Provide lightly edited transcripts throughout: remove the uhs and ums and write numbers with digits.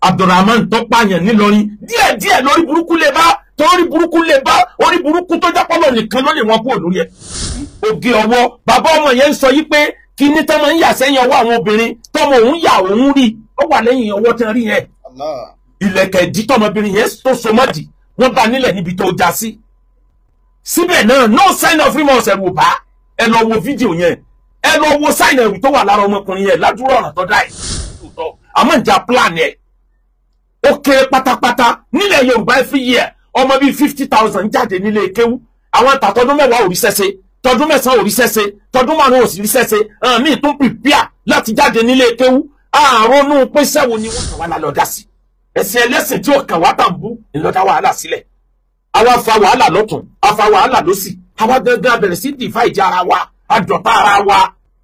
Abdulrahman tó pààyàn nílọrin díẹ̀díẹ̀ lórí burúkú lè bá torí burúkú lè bá orí burúkú tó jápọ̀lọ̀ nìkan ló lè wọ́n kúrò lórí ẹ̀. Oge ọwọ́ bàbá ọmọ yẹn ń sọ yí pé kí ní tọ́mọ ń yà sẹ́yìn ọwọ́ àwọn obìnrin tọ́mọ òun yà òun rí ó wà lẹ́yìn ọwọ́ tí wọ́n rí yẹn. Ilẹ̀kẹ̀ ìdí tọmọbìnrin yẹn tó so mọ́dì wọ́n bá nílẹ̀ níbi tó já sí. Síbẹ̀ náà no sign of remorse ẹ̀rù bá ẹ lọ wo fídíò yẹn ẹ lọ wo sign ẹ̀rù tó wà lára ọmọkùnrin yẹn ládùúrò ọ̀ràn tó dá ẹ̀. Àmọ́ ìjà plan ẹ̀ ó kéré pátápátá nílẹ̀ Yorùbá every year ọmọ bíi 50,000 jáde nílé kéwú àwọn tàtọ́dún mẹ́wàá ò rí sẹ́sẹ́ tọdún mẹ́sàn-án ò rí sẹ́sẹ́ tọdún márùn-ún ò sì rí sẹ́sẹ́ míì tún prepare láti jáde nílé kéwú àrònú pé sẹ́wọ̀n ni wọ́n kàn wá lálọ́ dá sí ẹ̀sìn ẹlẹ́sìn tí ó kàn wá tàǹbù ńlọ́dá wàhálà sílẹ̀ àwa fa wàhálà lọ́tún àfa wàhálà lọ́sì àwa gangan bẹ̀rẹ̀ sí divide ara wa àjọ̀tá ara wa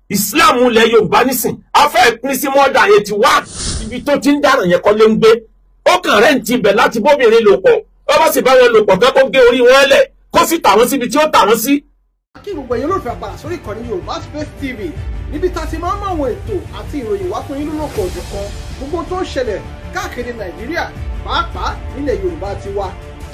Islam ilẹ̀ Yorùbá nísìn afẹ́ pín sí more than 81 ibi tó ti ń dáràn yẹn kọ́ lé ń gbé ó kàn rẹ̀ ń ti bẹ̀ láti bóbìnrin lò pọ̀ ó bá sì bá wọn lò pọ̀ kẹ́ kó gé orí wọn lẹ̀ kó sì tà wọ́n síbi tí ó tà wọ́n sí. kí gbogbo ẹ̀yin olólùfẹ́ àpàdà sórí ìkànnì Yorùbá Space TV níbi tá a ti máa ń mọ àwọn ètò àti ìròyìn wá fún yín lólókò òjọ̀kan gbogbo tó ń ṣẹlẹ̀ káàkiri Nàìjíríà pàápàá nílẹ̀ Yorùbá ti wa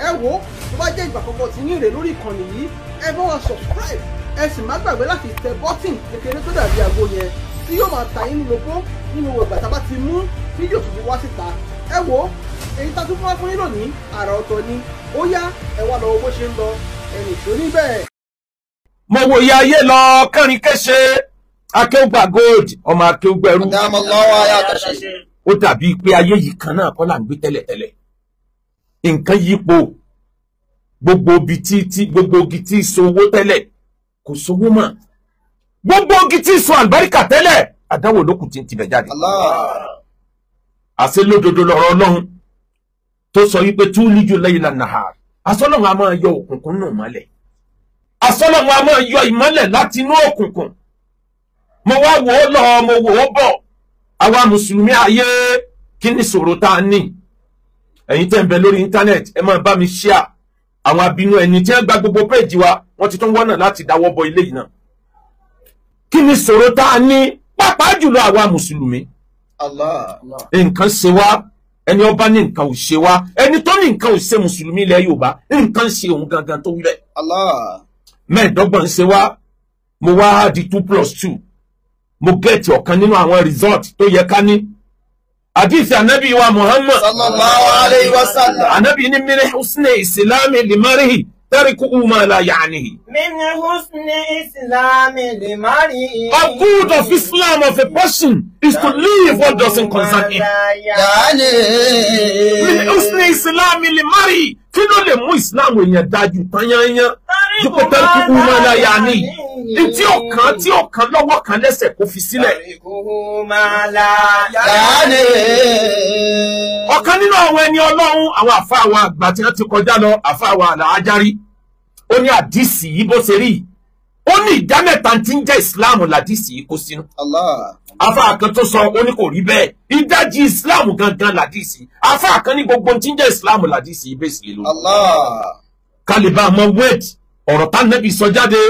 ẹ wo tó bá jẹ́ ìgbà àkọ́kọ́ tí yín rè lórí ìkànnì yìí ẹ bá wa subscribe ẹ sì má gbàgbé láti tẹ bọ́tìn kékeré tó dàbí àgbo yẹn tí yóò máa ta yín lóko nínú ìgbà tá a bá ti mú fídíò tuntun wá síta ẹ wo èyí tá a tún fún wa fún yín lónìí àrà ọ̀tọ̀ ni ó yá ẹ wá lọ bó ṣe ń lọ ẹnì tó níbẹ̀. Mo wo ìyá ayé lọ kẹrin kéṣe akéwùgbà gold ọmọ akéwùgbẹrú ó dàbí pé ayé yìí kan náà kọ́ là ń gbé tẹ́lẹ̀tẹ́lẹ̀ nǹkan yípo gbogbo ibi tí gbogbo igi tí so owó tẹ́lẹ̀ kò sówó mọ́ gbogbo igi tí so àlùbáríkà tẹ́lẹ̀ àdáwò lókùn tí ń tibẹ̀ jáde. Àṣẹ lódodo lọ́rọ̀ Ọlọ́run tó sọ wípé túlíjù layla nahar asọ́lọ́run a máa yọ òkùnkùn náà mọ́lẹ̀ asọ́lọ́run a máa yọ ìmọ́lẹ̀ láti inú òkùnkùn. Mo wá wò ó lọ mo wò ó bọ̀ àwa mùsùlùmí ayé kí ni ìṣòro tá a ní ẹ̀yin tẹ́ ń bẹ lórí íńtánẹ́ẹ̀tì ẹ máa bá mi share àwọn abínú ẹni tí wọ́n gba gbogbo péèjì wa wọ́n ti tún wọ́nà láti dáwọ́ bọ ilé yìí náà. Kí ni ìṣòro tá a ní pàápàá jùlọ àwa mùsùlùmí nǹkan ṣe wá ẹni ọba ní nǹkan ò ṣe wá ẹni tó ní nǹkan ò ṣe mùsùlùmí ilẹ̀ Yorùbá nǹkan ṣe òun gangan tó wílẹ̀. Mẹ́ẹ̀ẹ́dọ́gbọ̀n ṣe wá mo wá di 2+2 mo gẹ̀ẹ́tì ọ̀kan nínú àwọn result tó yẹ ká ní. Hadith anabi wa Muhammad sallallahu alayhi wa sallam anabi ní min husni islami limarihi tarikuhu ma la ya'nihi. min husni islami limarihi. A good of Islam of a person is to leave what doesn't concern him. Min husni islami limarihi kí ló lè mú Islam èèyàn dájú tányányán dípò tarikuhu ma la ya'nihi. Tí ọ̀kan lọ́wọ́ kan lẹ́sẹ̀ kó fi sílẹ̀. Ọ̀kan nínú àwọn ẹni Ọlọ́run àwọn àfáà wa àgbà tí wọ́n ti kọjá lọ àfáà wa Al-Ajari ó ní àdìsí yìí bó ṣe rí ó ní ìdá mẹ́ta tí ń jẹ́ ìsìláàmù làdìsí yìí kó sínú. Àfáà kan tó sọ ó ní kò rí bẹ́ẹ̀ ìdajì ìsìláàmù gangan làdìsí àfáà kan ní gbogbo tí ń jẹ́ ìsìláàmù làdìsí yìí bẹ́ẹ̀ sì lè lò. Kálíbà ọmọ wẹ́ẹ̀dì ọ̀rọ̀ tá nẹ́bí sọ jáde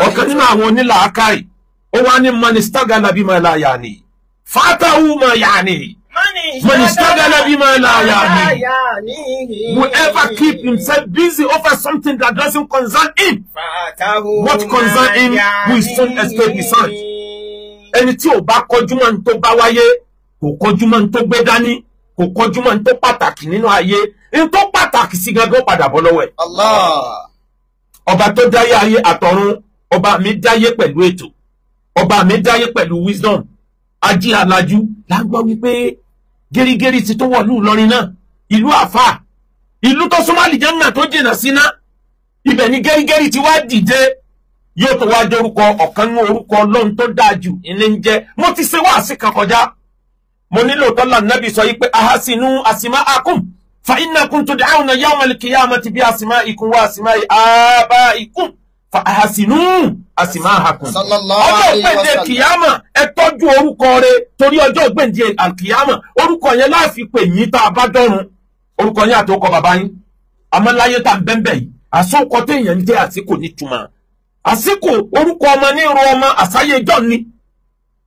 ọ̀kan nínú àwọn onílàákàì ó wá ní manistagala bima la yani fatahu ma yani manistagala bima la yani. Whoever keep himself busy over something that doesn't concern him, what concern him will soon escape his hand. Ẹni tí ò bá kọjú mọ́ ní tó bá wáyé kò kọjú mọ́ ní tó gbé dání kò kọjú mọ́ ní tó pàtàkì nínú ayé ní tó pàtàkì sí gangan padà bọ́ lọ́wọ́ ẹ̀. Ọba tó dáyé ayé àtọ̀run ọba mi dáyé pẹ̀lú ètò ọba mi dáyé pẹ̀lú wisdom ají alájú lágbọ́ wípé gẹ́rígẹ́rí ti tó wọ̀lú Ìlọrin náà ìlú àfà ìlú tó súnmọ́ àlìjẹ́nnà tó jìnà síná ibẹ̀ ni gẹ́rígẹ́rí ti wá dìde yóò tó wá dórúkọ ọ̀kan nínú orúkọ Ọlọ́run tó dáa jù ilé ń jẹ́ mo ti ṣe wáàsí kan kọjá mo nílò tọ́lá nábì sọ yí pé ahasinu asma'akum فإنكم تدعون يوم القيامة بأسمائكم وأسماء آبائكم فأحسنوا أسماءكم. صلى الله عليه وسلم. ọjọ́ gbèǹde kìyàmà ẹ tọ́jú orúkọ rẹ̀ torí ọjọ́ gbèǹde àkìyàmà orúkọ yẹn láàfin pè yín tá a bá dọ́run orúkọ yẹn àtọkọ bàbá yín àmọ́ láyé tá ń bẹ́ẹ̀ yìí àsọkọ téèyàn ń jẹ́ àsìkò nítumọ̀ àsìkò orúkọ ọmọ ní ro ọmọ àsáyé jọ ni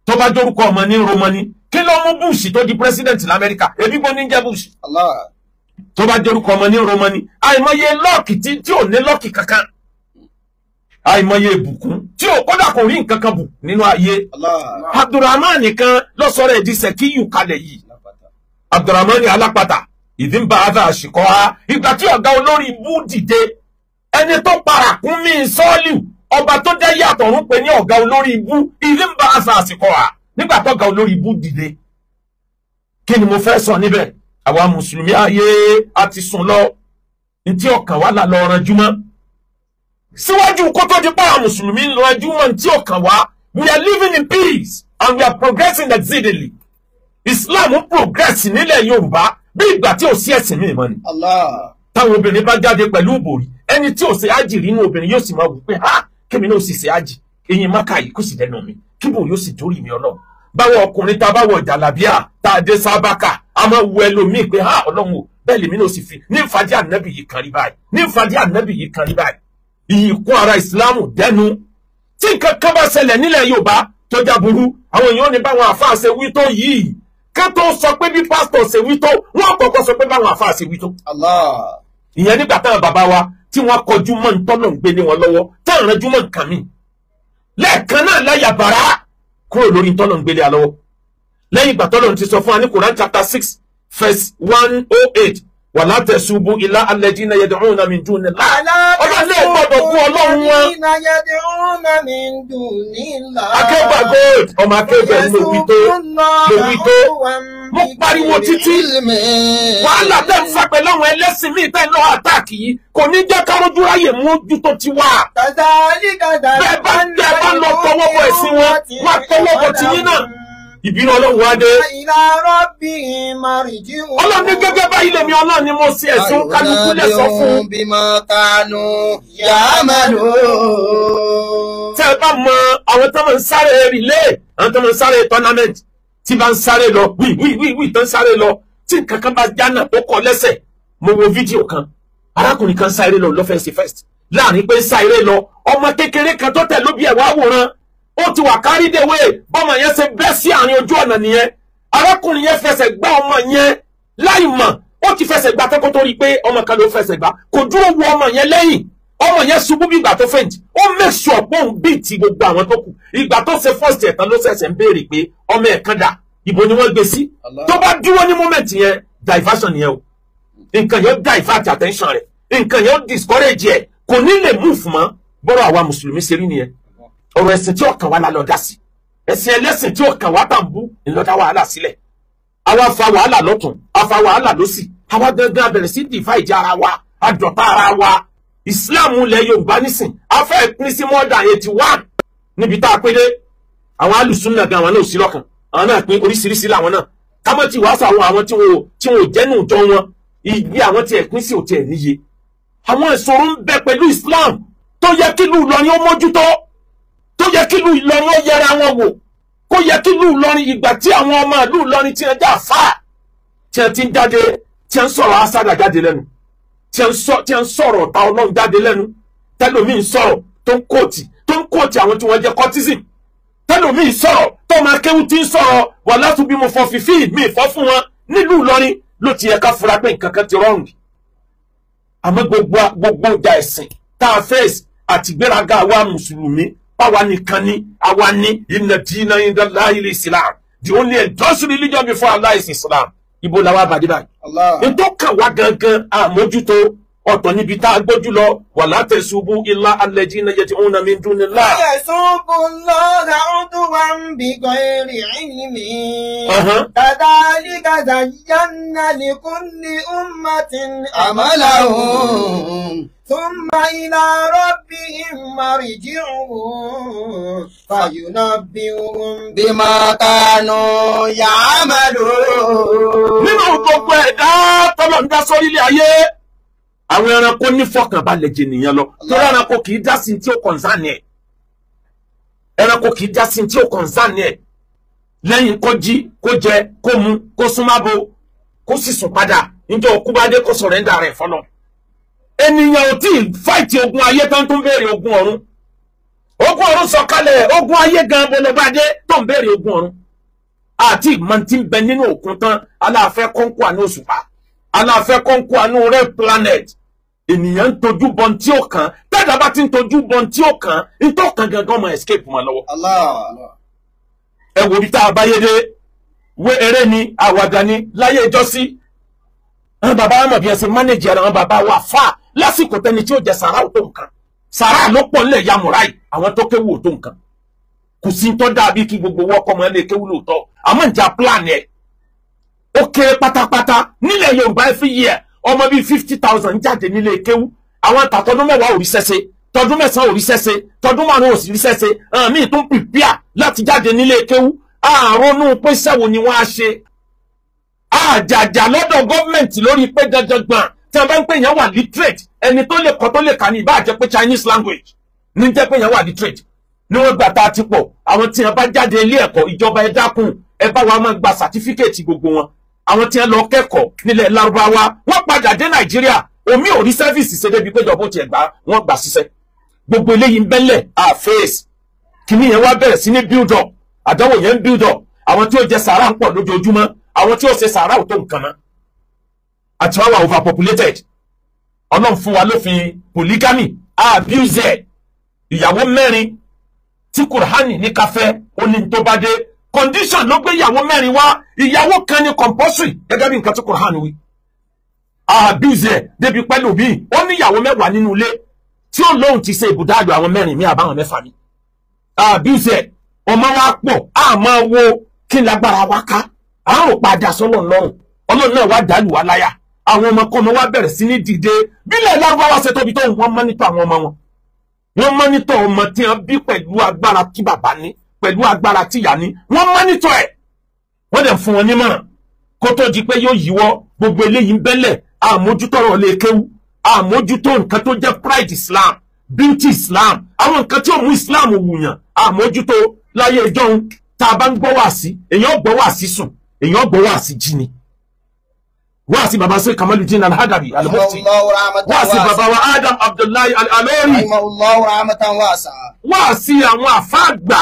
tó bá jórúkọ ọmọ ní ro ọmọ ni kí ló mú Bush tó di president l'Amẹ́ríkà ebi gbọ́ ní jẹ́ Bush tó bá jórúkọ ọmọ ní romani àìmọye lọ́ọ̀kì tí ò ní lọ́ọ̀kì kankan àìmọye ìbùkún tí ò kódà kò rí nǹkan kan bù nínú ayé Abdulrahman nìkan lọ́sọ̀rọ̀ ẹ̀dí sẹ́kíyù kalẹ̀ yìí Abdulrahman alápàtà ìdínbà àdá àṣìkọ́ ha ìgbà tí ọ̀gá olórí ibú dìde ẹni tó parakún mí sọ́ọ̀lù ọba tó jẹ́ yàtọ̀ ń pè ní ọ̀gá olórí ibú ìdínbà àdá àṣìkọ́ ha nígbà tó ọ̀gá olórí ibú dìde kí ni mo fẹ́ sọ níbẹ̀ àwa mùsùlùmí ayé a ti sùn lọ ní tí ọkàn wa là lọ ranjú mọ́ síwájú kó tó di pa àwọn mùsùlùmí ranjú mọ́ ní tí ọkàn wa we are living in peace and we are progressing exceedingly Islam progress nílẹ̀ Yorùbá bí ìgbà tí ò sí ẹ̀sìn mi mọ́ ni táwọn obìnrin bá jáde pẹ̀lú ìbòrí ẹni tí ò ṣe ájì rí inú obìnrin yóò sì máa wù pé kémi náà sì ṣe ájì eyín máka yìí kò sì dẹnu mi kíbò yóò sì dórí mi Ọlọ́run báwo ọkùnrin tá a bá wọ jàlábíà tá a dé sábàkà a máa wù ẹlòmíì pé Ọlọ́run o bẹ́ẹ̀ lèmi náà sì fi ní ìfàdí ànábì yìí kan rí báyìí ní ìfàdí ànábì yìí kan rí báyìí ìyíkún ara ìsìláàmù dẹnu tí nǹkan kan bá ṣẹlẹ̀ nílẹ̀ Yorùbá tó já burú àwọn èèyàn ní báwọn àfáà ṣe wí tó yìí ká tó sọ pé bí pásítọ̀ ṣe wí tó wọ́n kọ́kọ́ sọ pé báwọn àfáà ṣe wí tó. ìyẹn nígbà táwọn bàbá wa tí wọ́n kọjú mọ́ ntọ́nà ń gbé ní wọn lọ́wọ́ táwọn rẹjú mọ́ nǹkan mi lẹ́ẹ̀kan náà láyà bàrá kúrò lórí ntọ́nà ń gbélé alọ́wọ́ lẹ́yìn ìgbà tọ́lọ́run ti sọ fún wa ní Quran chapter 6 verse 108 wala tasubu ila alladhina yad'una min dunillah ọlọ́run lè gbọ́dọ̀ fún ọlọ́run wọn. akẹ́gbà gold ọmọ akẹ́gbà lówí tó mo pariwo títí wàhálà tẹ́ ń fa pẹ̀lú àwọn ẹlẹ́sìn míì tẹ́ ń lọ àtàkì yìí kò ní jẹ́ kárójú ráyè mójútó ti wà. bẹ́ẹ̀ bá lọ tọwọ́ bọ ẹ̀sìn wọn wá tọwọ́ bọ tiyín náà ìbínú Ọlọ́run wá dé. Ọlọ́run ní gẹ́gẹ́ báyìí lèmi Ọlọ́run ni mo ṣe ẹ̀sùn kálukú lè sọ fún. Tẹ́ ẹ bá mọ àwọn tó máa ń sáré rìlé àwọn tó máa ń sáré tournament tí bá ń sáré lọ wí tó ń sáré lọ tí nǹkan kan bá jánà tó kọ lẹ́sẹ̀ mo wo fídíò kan arákùnrin kan sáré lọ lọ́fẹ̀ẹ́ sí first láàrin pé sáré lọ ọmọ kékeré kan tó tẹ̀ lóbi ẹ̀ wá wòran ó ti wà kárí déwé bọ́mọ yẹn ṣe bẹ́ sí àárín ojú ọ̀nà nìyẹn arákùnrin yẹn fẹsẹ̀ gbá ọmọ yẹn láì mọ̀ ó ti fẹsẹ̀ gbá tẹ́kọ́ tó rí i pé ọmọ kan ló fẹsẹ̀ gbá kò dúró wo ọmọ yẹn lẹ́yìn ọmọ yẹn ṣubú bí ìgbà tó fẹ̀yìntì ó make sure pé òun bíi ti gbogbo àwọn tó kù ìgbà tó ṣe first ẹ̀tàn ló ṣẹ̀ṣẹ̀ ń béèrè pé ọmọ ẹ̀ kan dà ibo ni wọ́n gbé sí tó bá dúró ní moment yẹn diversion yẹn o nǹkan yẹn divert attention rẹ̀ nǹkan yẹn discourage ẹ̀ kò ní lè move mọ́ bọ́rọ̀ àwa mùsùlùmí ṣe rí nìyẹn ọ̀rọ̀ ẹ̀sìn tí ọkàn wa la lọ dá sí ẹ̀sìn ẹlẹ́sìn tí ọkàn wa tàn bú ńlọ́dá wàhálà sílẹ̀ àwa fa wàhálà lọ́tún àfa wàhálà lọ́sì àwa gangan bẹ̀rẹ̀ sí dìfà ìjà ara wa àdọ̀tá ara wa ìsìláàmù ilẹ̀ Yorùbá nísìn afẹ́ ìpín sí more than 81 níbi tá a pé dé àwọn alùsùnà gan àwọn náà ò sí lọ́kàn àwọn náà pín oríṣiríṣi làwọn náà kámọ́ tí wàá sọ àwọn tí wọn ò jẹ́nu ìjọ wọn ìgbé àwọn tí ẹ̀pín sí òtí ẹ̀ níye àwọn ìṣòro ń bẹ pẹ̀lú Islam tó yẹ kí ìlú Ìlọrin ó mójútó tó yẹ kí ìlú Ìlọrin ó yẹra wọn wò kó yẹ kí ìlú Ìlọrin ìgbà tí àwọn ọmọ ìlú Ìlọrin tí wọn já fà tí wọn ti ń jáde tí wọn ń sọ̀rọ̀ asádà jáde lẹ́nu tí wọn ń sọ̀rọ̀ ọ̀tá Ọlọ́run jáde lẹ́nu tẹlomi ń sọ̀rọ̀ tó ń kóòtì àwọn tí wọn jẹ cortism tẹlomi ń sọ̀rọ̀ tó máa kéwú tí ń sọ̀rọ̀ wà látún bí mo fọ fífi mi ìfọ́ fún wọn nílùú Ìlọrin ló ti yẹ ká fura pé nǹkan kan ti rọrùn àmọ́ gbogbo ìjà ẹ̀sìn tá a fèsì àti ìgbéraga àwa mùsùlùmí báwa nìkan ni àwa ní inna dina inda Allahi Islam the only endorsed religion before Allah is Islam ibo làwa bàdé báyìí. ètò kan wá gangan àmójútó ọ̀tọ̀ níbi tá a gbójú lọ wala tasubu illa alladhina yad'una min dunillah. yasubu Allaha udwan bighayri ilmin. kadhalika zayyana likulli ummatin amalahum. ثم إلى ربهم مرجعهم فينبئهم بما كانوا يعملون. nínú gbogbo ẹ̀dá tọ́lọ̀ ń dá sórí ilé ayé àwọn ẹranko nífọ̀kànbalẹ̀ jẹ nìyẹn lọ torí ẹranko kì í dá sí tí ó kọ̀ǹsánì ẹ̀ ẹranko kì í dá sí tí ó kọ̀ǹsánì ẹ̀ lẹ́yìn kó jí kó jẹ kó mu kó súnmábo kó sì sùn padà níjọ́ òkú bá dé kó sọ̀rẹ́ńdà rẹ̀ fọ́lọ́ ènìyàn ò tí ì fáìtì ogun ayé tán tó ń béèrè ogun ọ̀run sọ̀kalẹ̀ ogun ayé gan bolobade tó ń béèrè ogun ọ̀run àti ìmọ̀ tí ń bẹ nínú òkun tán aláàfẹ́ kọ́ńkọ́ àánú òṣùpá aláàfẹ́ kọ́ńkọ́ àánú red planet ènìyàn ń tojú bọ́n tí ó kàn tẹ́jà bá ti ń tojú bọ́n tí ó kàn ń tó kàn gangan mọ̀ escape mọ́ lọ́wọ́. ẹ wo bí tá a bá yé dé wé eré ni àwàdà ni láyé ìjọsí àwọn bàbá wọn mọ̀ bí ẹ ṣe mánéjì ara wọn bàbá wa fà lásìkò tẹni tí ó jẹ sàrà òtó nǹkan sàrà ló pọ̀ nílẹ̀ yamura yìí àwọn tó kéwù òtó nǹkan kò sí tó dàbí kí gbogbo wọ́kọ́ mọ́ ilé kéwù lóòótọ́ àmọ́ ìjà plan ẹ̀ ó kéré pátápátá nílẹ̀ Yorùbá ẹ fi yẹ ọmọ bíi 50,000 jáde nílé kéwú àwọn tàtọdún mẹ́wàá ò rí sẹ́sẹ́ tọdún mẹ́sàn-án ò rí sẹ́sẹ́ tọdún márùn-ún ò sì rí sẹ́sẹ́ àmì tó ń pìpíà láti jáde nílé kéwú àrònú pé sẹ́wọ̀n ni wọ́n á ṣe àjàjà lọ́dọ̀ gọ́ọ̀mẹ̀ntì lórí pé dandan gbọ̀n tí wọ́n bá ń pè yẹn wà literate ẹni tó lè kọ́ tó lè kà ní ìbá jẹ́ pé Chinese language ní jẹ́ pé yẹn wà literate ní wọ́n gbà tá a ti pọ̀ àwọn tí wọ́n bá jáde ilé ẹ̀kọ́ ìjọba ẹ dákun ẹ bá wa máa gba certificate gbogbo wọn àwọn tí wọ́n lọ kẹ́kọ̀ọ́ nílẹ̀ Lárúbáwá wọ́n padà dé Nàìjíríà omi ò rí sẹ́fíìsì ṣe débi pé ìjọba ó tiẹ̀ gbà wọ́n gbà síṣẹ́ gbogbo eléyìí ń bẹ́lẹ̀ àfẹ́ẹ̀sì kìíní yẹn wá bẹ̀rẹ̀ sí ní build up àdánwò yẹn ń build up àwọn tí ó jẹ sàárà ń pọ̀ lójoojúmọ́ àwọn tí ó ṣe sàárà ò tó nǹkan náà àti wọ́n wà overpopulated Ọlọ́run fún wa lófin polygamy abuse ìyàwó mẹ́rin tí Kùránì ní káfẹ́ ó ní tó bá dé condition ló gbé ìyàwó mẹ́rin wá ìyàwó kan ní compulsory gẹ́gẹ́ bí nǹkan tí Kùránì wí abuse débi pẹ́lú bí ó ní ìyàwó mẹ́wàá nínú ilé tí ó lóhun ti ṣe ibùdáàdù àwọn mẹ́rin mi àbáwọn mẹ́fà mi abuse ọmọ wa pọ̀ àmọ́ wo kí n lágbára wa ká àrùn padà sọ́lọ̀ lọ́rùn Ọlọ́run náà wá dàlù wá láyà àwọn ọmọkọ́mọ wa bẹ̀rẹ̀ sí ní dìde bílẹ̀ Lárúbáwá ṣe tóbi tó wọ́n mọ́nítọ̀ àwọn ọmọ wọn wọ́n mọ́nítọ̀ ọmọ tí wọ́n bí pẹ̀lú agbára tí bàbá ní pẹ̀lú agbára tí ìyá ní wọ́n mọ́nítọ̀ ẹ̀ wọ́n dẹ̀ fún wọn nímọ̀ràn kó tó di pé yóò yíwọ́ gbogbo eléyìí ń bẹ́lẹ̀ àmójútó ọ̀rọ̀ lè kéwú àmójútó nǹkan tó jẹ́ pride Islam beauty Islam àwọn nǹkan tí ó mú Islam wùyàn àmójútó láyé ìjọ́un tá a bá ń gbọ́ wá sí èèyàn gbọ́ wá sí sùn èèyàn gbọ́ wá sí jí ni wá sí baba Sheikh Kamaluddin Al-Hadabi Al-Mufti wá sí baba wa Adam Abdullahi Al-Alori wá sí àwọn àfáàgbà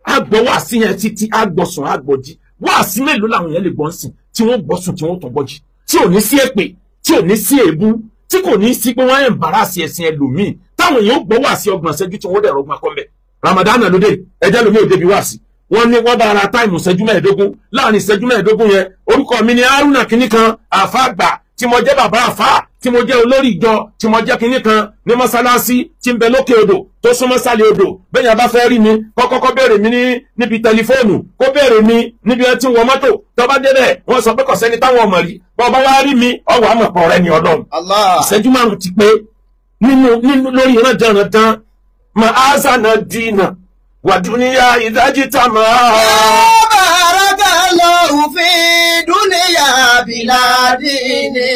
àgbọ̀ wá sí yẹn títí àgbọ̀sùn àgbọ̀jí wá sí mélòó làwọn yẹn lè gbọ́n sìn tí wọ́n gbọ́sùn tí wọ́n tún gbọ́jí tí ò ní sí èpè tí ò ní sí èébú tí kò ní sí pé wọ́n ń bára sí ẹ̀sìn ẹlòmíì táwọn èèyàn gbọ́ wá sí ọgbọ̀n ṣẹ́jú tí wọ́n dẹ̀ rọgbọ́n kọ́ńbẹ̀ Ramadan lóde ẹjẹ́ lómi ò débi wá sí wọ́n ní wọ́n bá ara táìmù ìṣẹ́jú mẹ́ẹ̀ẹ́dógún láàrin ìṣẹ́jú mẹ́ẹ̀ẹ́dógún yẹn orúkọ mi ni Haruna kìíní kan àfa àgbà tí mo jẹ́ bàbá àfa tí mo jẹ́ olórí ìjọ tí mo jẹ́ kìíní kan ní mọ́sálásí tí ń bẹ lókè odò tó súnmọ́ sálẹ̀ odò bẹ́ẹ̀ yẹn bá fẹ́ rí mi kọ́kọ́kọ́ béèrè mi níbi tẹlifóònù kó béèrè mi níbi ẹtí wọ mọ́tò tó bá débẹ̀ wọ́n sọ pé kò sẹ́ni táwọn ọmọ rí bọ́ bá wá rí mi ọwọ́ àmọ̀pọ̀ rẹ ni Ọlọ́run ìṣẹ́jú márùn ti pé nínú lórí ìrànjẹ́ràntán ma azana dina wàdúníyà ìdájíta máa. Barakallahu fi dunya biladini.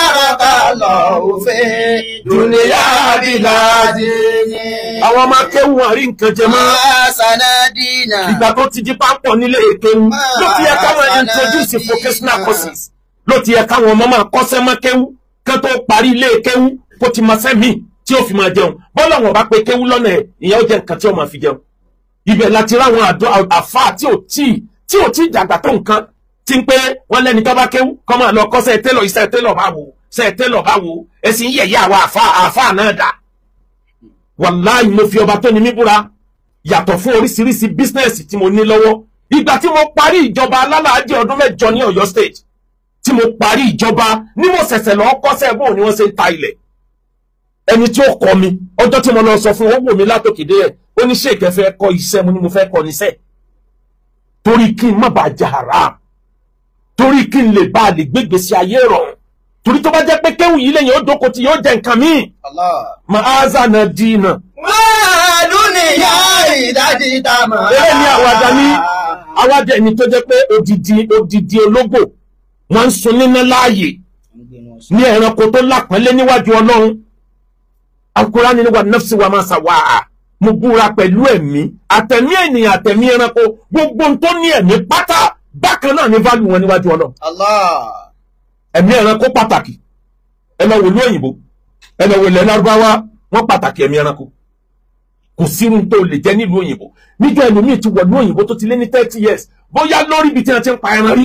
Barakallahu fi dunya biladini. Àwọn ọmọ akéwù wọn rí nǹkan jẹ mọ́. Sanadina. Ìgbà tó ti di pápọ̀ nílé èkéwù ló ti yẹ káwọn introduce vocational courses ló ti yẹ káwọn ọmọ máa kọ́ṣẹ́ mọ́ kéwù kán tó parí ilé kéwù kó ti máa sẹ́mi tí ó fi máa jẹun bọ́lá wọn bá pe kéwú lọ́nà ẹ̀ ìyẹn ó jẹ́ nǹkan tí ó máa fi jẹun ibẹ̀ láti ráwọn àfáà tí ò tí dàgbà tó nǹkan tí ń pé wọ́n lẹ́ni tó bá kéwú kọ́ máa lọ kọ́ṣẹ́ télọ̀ iṣẹ́ télọ̀ bá wò ṣẹ́ télọ̀ bá wò ẹ̀sìn yẹ̀yẹ́ àwa àfáà náà dà wàláhì mo fi ọba tó ní mí búra yàtọ̀ fún oríṣiríṣi bísínẹ́sì tí mo ní lọ́wọ́ ìgbà tí mo parí ìjọba alálàájì ọdún 8 ní Ọ̀yọ́ state tí mo parí ìjọba ní mo ṣẹ̀ṣẹ̀ lọ kọ́ṣẹ́ bóun ni wọ́n ṣe ń ta ilẹ̀ ẹni tí ó kọ́ mi ọjọ́ tí mo lọ sọ fún owó mi látòkèdè ẹ̀ ó ní ṣé ìkẹfẹ́ kọ́ iṣẹ́ mo ní mo fẹ́ kọ́ níṣẹ́ torí kí n má bàa jẹ haram torí kí n lè bá a lè gbégbèsè ayé rọrùn torí tó bá jẹ́ pé kéwù yìí lẹ́yìn ó dóko tí yóò jẹ nǹkan míì mà á zànà dínà. Dúnìyà ìdájíta máa. eré ní àwàdà ẹni tó jẹ́ pé odidi ológbò wọ́n ń sun níná láàyè ní ẹranko tó lápẹ́lẹ́ níwájú Ọlọ́run. Al-Qur'ani ni wa nafsi wa ma sawa'a mo búra pẹ̀lú ẹ̀mí àtẹ̀mí ènìyàn àtẹ̀mí ẹranko gbogbo tó ní ẹ̀mí pátá bákan náà ní value wọn níwájú Ọlọ́run. Ẹ̀mí ẹranko pàtàkì ẹ lọ wò ní òyìnbó ẹ lọ wò ilẹ̀ Lárúbáwá wọ́n pàtàkì ẹ̀mí ẹranko kò sírun tó lè jẹ nílùú òyìnbó níjọ́ ẹlòmíì ti wọ̀ ní òyìnbó tó ti lé ní 30 years bóyá lórí ibi tí wọ́n ti ń pa ẹran rí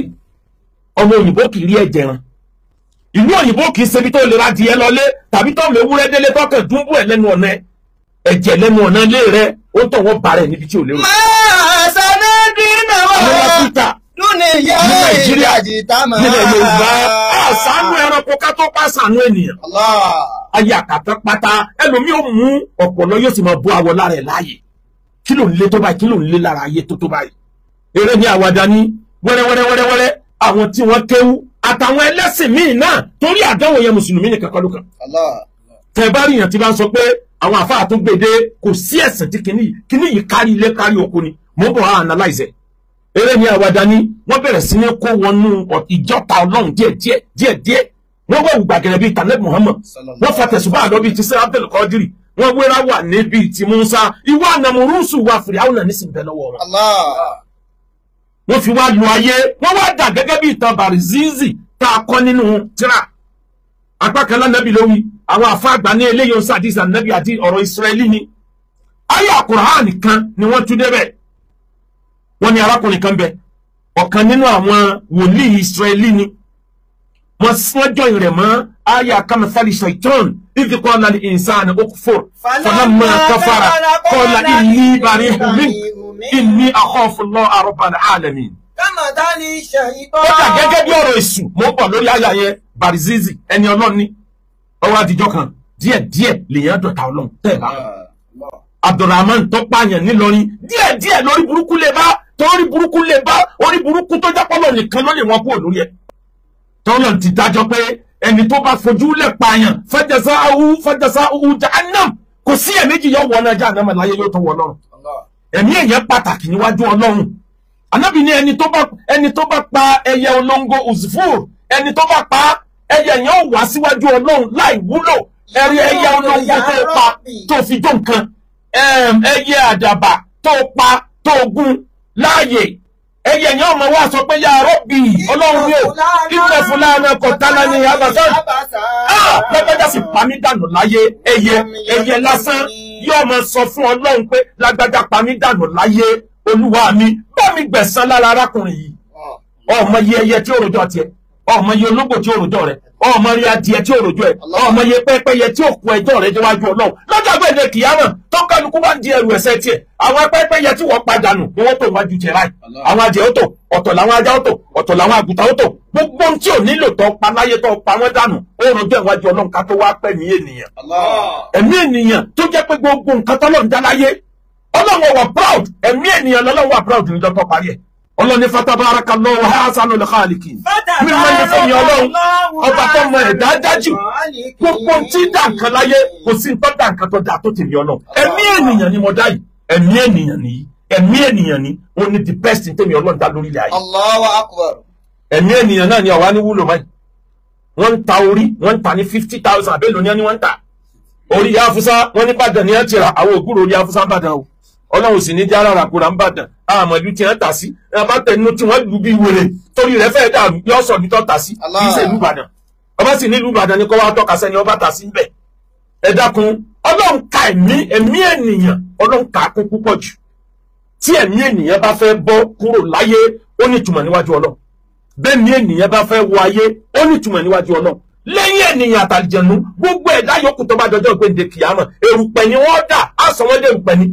ọmọ òyìnbó kì í rí ẹ̀jẹ̀ ran ìlú òyìnbó kì í ṣe ibi tó lè ra adìẹ lọlé tàbí tó mọ ewúrẹ́ délé tọkàn dúnbù ẹ̀ lẹ́nu ọ̀nà ẹ̀jẹ̀ lẹ́nu ọ̀nà ilé rẹ̀ ó tọ̀ wọ́n bàrẹ̀ níbi tí ò lérò. máa sanadina wa dúnìyà Nàìjíríà nílẹ̀ Yorùbá àṣàánú ẹranko ká tó pa ṣàánú ènìyàn. ayé àkàtà pátá ẹlòmíì ó mú ọ̀pọ̀lọ yóò sì máa bó awọ lára ẹ̀ láàyè kí ló ń lé tó báyìí kí ló ń lé lára ayé tó báyìí. eré ní àwàdà ní wẹ́rẹ́wẹ́rẹ́wẹ́rẹ́ àwọn tí wọ́n kéwú àtàwọn ẹlẹ́sìn míì náà torí àdánwò yẹn mùsùlùmí nìkan kọ́ ló kàn. tẹ bá rí yàn tí bá ń sọ pé àwọn àfáà tó gbèdé kò sí ẹ̀sìn tí kíní yìí kárí ilé kárí oko ni mo bọ̀ á analyze ẹ̀. eré ní àwàdà ní wọ́n bẹ̀rẹ̀ sí ní kó wọnú ìjọta ọlọ́run díẹ̀díẹ̀ wọ́n wẹ̀wù gbàgẹ̀rẹ̀ bíi tànẹ́ Muhammad wọ́n fa tẹ̀sùbá àlọ́ bíi ti sẹ́yà Abdul Qadir wọ́n wéra wà níbi ti Musa ìwà nàmúrúsù wà Fìràwọ̀n náà nísìnyí bẹ́ẹ̀ lọ́wọ́ wọn. wọ́n fi wá lu ayé wọ́n wá dà gẹ́gẹ́ bí ìtàn Barizizi tá a kọ́ nínú tírà apá kan lánàbí lórí àwọn àfáàgbà ní eléyìí ọ̀sán àdìsí ànábì àti ọ̀rọ̀ Israẹli ni ayé Al-Qur'an kan ni wọ́n tú débẹ̀ wọ́n ní arákùnrin kan bẹ ọ̀kan nínú àwọn wòlíì Israẹli ni wọ́n jọ ìrẹ̀ mọ́ ayé akámẹ́fàlì ṣaitan ìdí qala lil insani ukfur falamma kafara qala inni barihun minka inni akhafu Allaha rabbal alamin. ó kà gẹ́gẹ́ bí ọ̀rọ̀ èṣù mo bọ̀ lórí àyà yẹn Barizizi ẹni ọlọ́run ní ọwọ́ àdìjọ́ kan díẹ̀díẹ̀ lèèyàn dọ̀tà ọlọ́run tẹ̀ bá Abdulrahman tó pààyàn nílọrin díẹ̀díẹ̀ lórí burúkú lè bá torí burúkú lè bá orí burúkú tó jápọ̀lọ̀ nìkan ló lè wọ́n kúrò lórí ẹ̀ tọ́lọ̀ ti dájọ́ pé ẹni tó bá fojú lẹ̀ pààyàn fajaza'uhu jahannam kò sí ẹ̀mẹ́jì yọ wọ́n náà jahannam láyé yóò tó wọ́n lọ́rùn ẹ̀mí èèyàn pàtàkì níwájú ọlọ́run anábì ní ẹni tó bá pa ẹyẹ olóńgó uzfur ẹni tó bá pa ẹyẹ yẹn ó wá síwájú ọlọ́run láì wúlò ẹrí ẹyẹ olóńgó tó pa tó fi jó nǹkan ẹyẹ àdàbà tó pa tó gún láàyè ẹyẹ yẹn ọmọ wa sọ pé ya Rabbi ọlọ́run yóò inna fulana qatalani abasan lágbájá sì pa mí dànù láyé ẹyẹ lásán yóò máa sọ fún ọlọ́run pé lágbájá pa mí dànù láyé olúwa mi bá mi gbẹ̀san lára arákùnrin yìí ọmọ iye ẹyẹ tí ó rojọ́ tiẹ̀ ọmọ iye ológbò tí ó rojọ́ rẹ̀ ọmọ iye adìẹ tí ó rojọ́ ẹ̀ ọmọ iye pẹ́pẹ́yẹ tí ó kó ẹjọ́ rẹ̀ déwájú ọlọ́run lọ́jọ́ gbẹ̀dẹ̀ kìyàmọ̀ tó kálukú bá ń di ẹrù ẹ̀ṣẹ̀ tiẹ̀ àwọn pẹ́pẹ́yẹ tí wọ́n padànù ni wọ́n tó wájú tiẹ̀ láì àwọn adìẹ ó tò ọ̀tọ̀ làwọn ajá ó tò ọ̀tọ̀ làwọn àgùntàn ó tò gbogbo ohun tí ò nílò tó pa láyé tó pa wọ́n dànù ó rojọ́ ìwájú ọlọ́run ká tó wá pẹ́ ní ènìyàn ẹ̀mí ènìyàn tó jẹ́ pé gbogbo nǹkan tọ́lọ́run dá láyé ọlọ́run wà proud ẹ̀mí ènìyàn lọ́lọ́run wà proud níjọ́ tó parí ẹ̀ ọlọ́ni fatabarakallahu ahsanul khaliqin mímọ́ ní fún mi ọlọ́run ọba tó mọ ẹ̀dá dájú gbogbo tí dà nǹkan láyé kò sí nǹkan dà nǹkan tó dà tó tèmi ọlọ́run ẹ̀mí ènìyàn ni mo dá yìí ẹ̀mí ènìyàn ni ó ní the best in tèmi ọlọ́run dá lórí ilẹ̀ ayé. Allahu akbar. ẹ̀mí ènìyàn náà ni ọ̀wá ní wúlò báyìí wọ́n ń ta orí wọ́n ń ta ní 50,000 àbẹ́lò ní wọ́n ń ta orí Afusa wọ́n ní Ìbàdàn ní ẹ̀ tìrà àwọn òkúrò orí Afusa ń bàdàn o ọlọ́run sì ní jára ràkúrà ń bàdàn àmọ́ ìlú tí wọ́n tà sí ẹ bá tẹnu tí wọ́n lù bí wèrè torí rẹ̀ fẹ́ẹ́ dàrú yọ sọ ní tó tà sí kì í ṣe ìlú Ìbàdàn ọba sì ní ìlú Ìbàdàn ní kó wá tọ́ka sẹ́ni ọba tà sí bẹ́ẹ̀ ẹ dákun ọlọ́run ka ẹ̀mí ènìyàn ọlọ́run kà á kún púpọ̀ jù tí ẹ̀mí ènìyàn bá fẹ́ bọ́ kúrò láyé ó ní ìtumọ̀ níwájú ọlọ́run bẹ́ẹ̀ ni ènìyàn bá fẹ́ wọ ayé ó ní ìtumọ̀ níwájú ọlọ́run lẹ́yìn ènìyàn àtàlìjẹ̀nu gbogbo ẹ̀dá yòókù tó bá dọjọ́ gbèǹde kìyàmọ̀ èrùpẹ̀ ni wọ́n dà á sọ wọ́n dé èrùpẹ̀ ni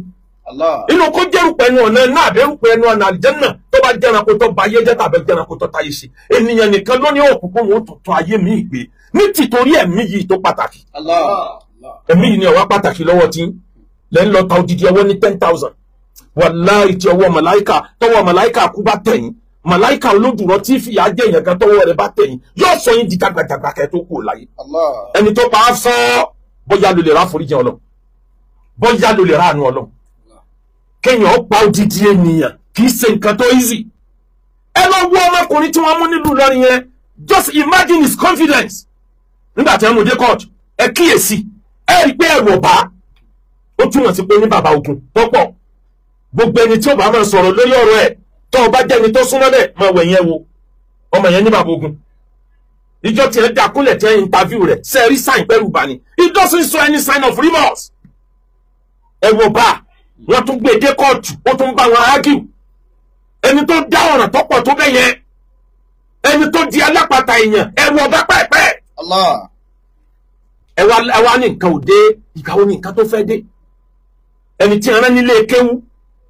inú kó jẹ́rùpẹ̀ ẹnu ọ̀nà náà àbẹ́rùpẹ̀ ẹnu ọ̀nà àlìjẹ́nà tó bá jẹ́ranko tó ba ayé jẹ́ tàbí jẹ́ranko tó táyé ṣe ènìyàn nìkan ló ní òkùnkùn wọn ó tuntun ayé mi ìgbé ní tìtorí ẹ̀mí yìí tó pàtàkì ẹ̀mí yìí ni ọ̀wá pàtàkì lọ́wọ́ tí lẹ́ ń lọ ta odidi ọwọ́ ní 10,000 wàláì tí ọwọ́ màláìkà tọwọ́ màláìkà kú bá tẹ̀yìn màláìkà olódùrọ̀ tí fìyà jẹ́ èèyàn kan tọwọ́ rẹ̀ bá tẹ̀yìn yóò sọ yín di dàgbàdàgbà kẹ́ tó kú láyé ẹni tó pa á sọ bóyá ló lè rà foríjì Ọlọ́run bóyá ló lè rà àánú Ọlọ́run kéèyàn pa odidi ènìyàn kì í ṣe nǹkan tó easy ẹ lọ wo ọmọkùnrin tí wọ́n mú nílùú Ìlọrin yẹn just imagine his confidence nígbà tí wọ́n mú dé court ẹ kíyèsí ẹ rí pé ẹrù ọba ó túmọ̀ sí pé ní bàbá ogun tó pọ̀ gbogbo ẹni tí ó bá máa sọ̀rọ̀ lórí ọ̀rọ̀ ẹ̀ tó o bá jẹ́ ẹni tó súnmọ́ bẹ́ẹ̀ máa wẹ̀ yẹn wo ọmọ yẹn ní bàbá ogun ìjọ tí ẹ dákúnlẹ̀ tí ẹ interview rẹ̀ ṣe rí sign pẹ̀lú bani it doesn't show any sign of remorse ẹrù ọba wọ́n tún gbé dé kóòtù ó tún bá wọn ágìw ẹni tó dá ọ̀ràn tó pọ̀ tó bẹ́ẹ̀ yẹn ẹni tó di alápàtà èèyàn ẹrù ọba pẹ́ẹ́pẹ́ ẹ wá ní nǹkan òde ìkàwé ní nǹkan tó fẹ́ dé ẹni tí a rán nílé kéwú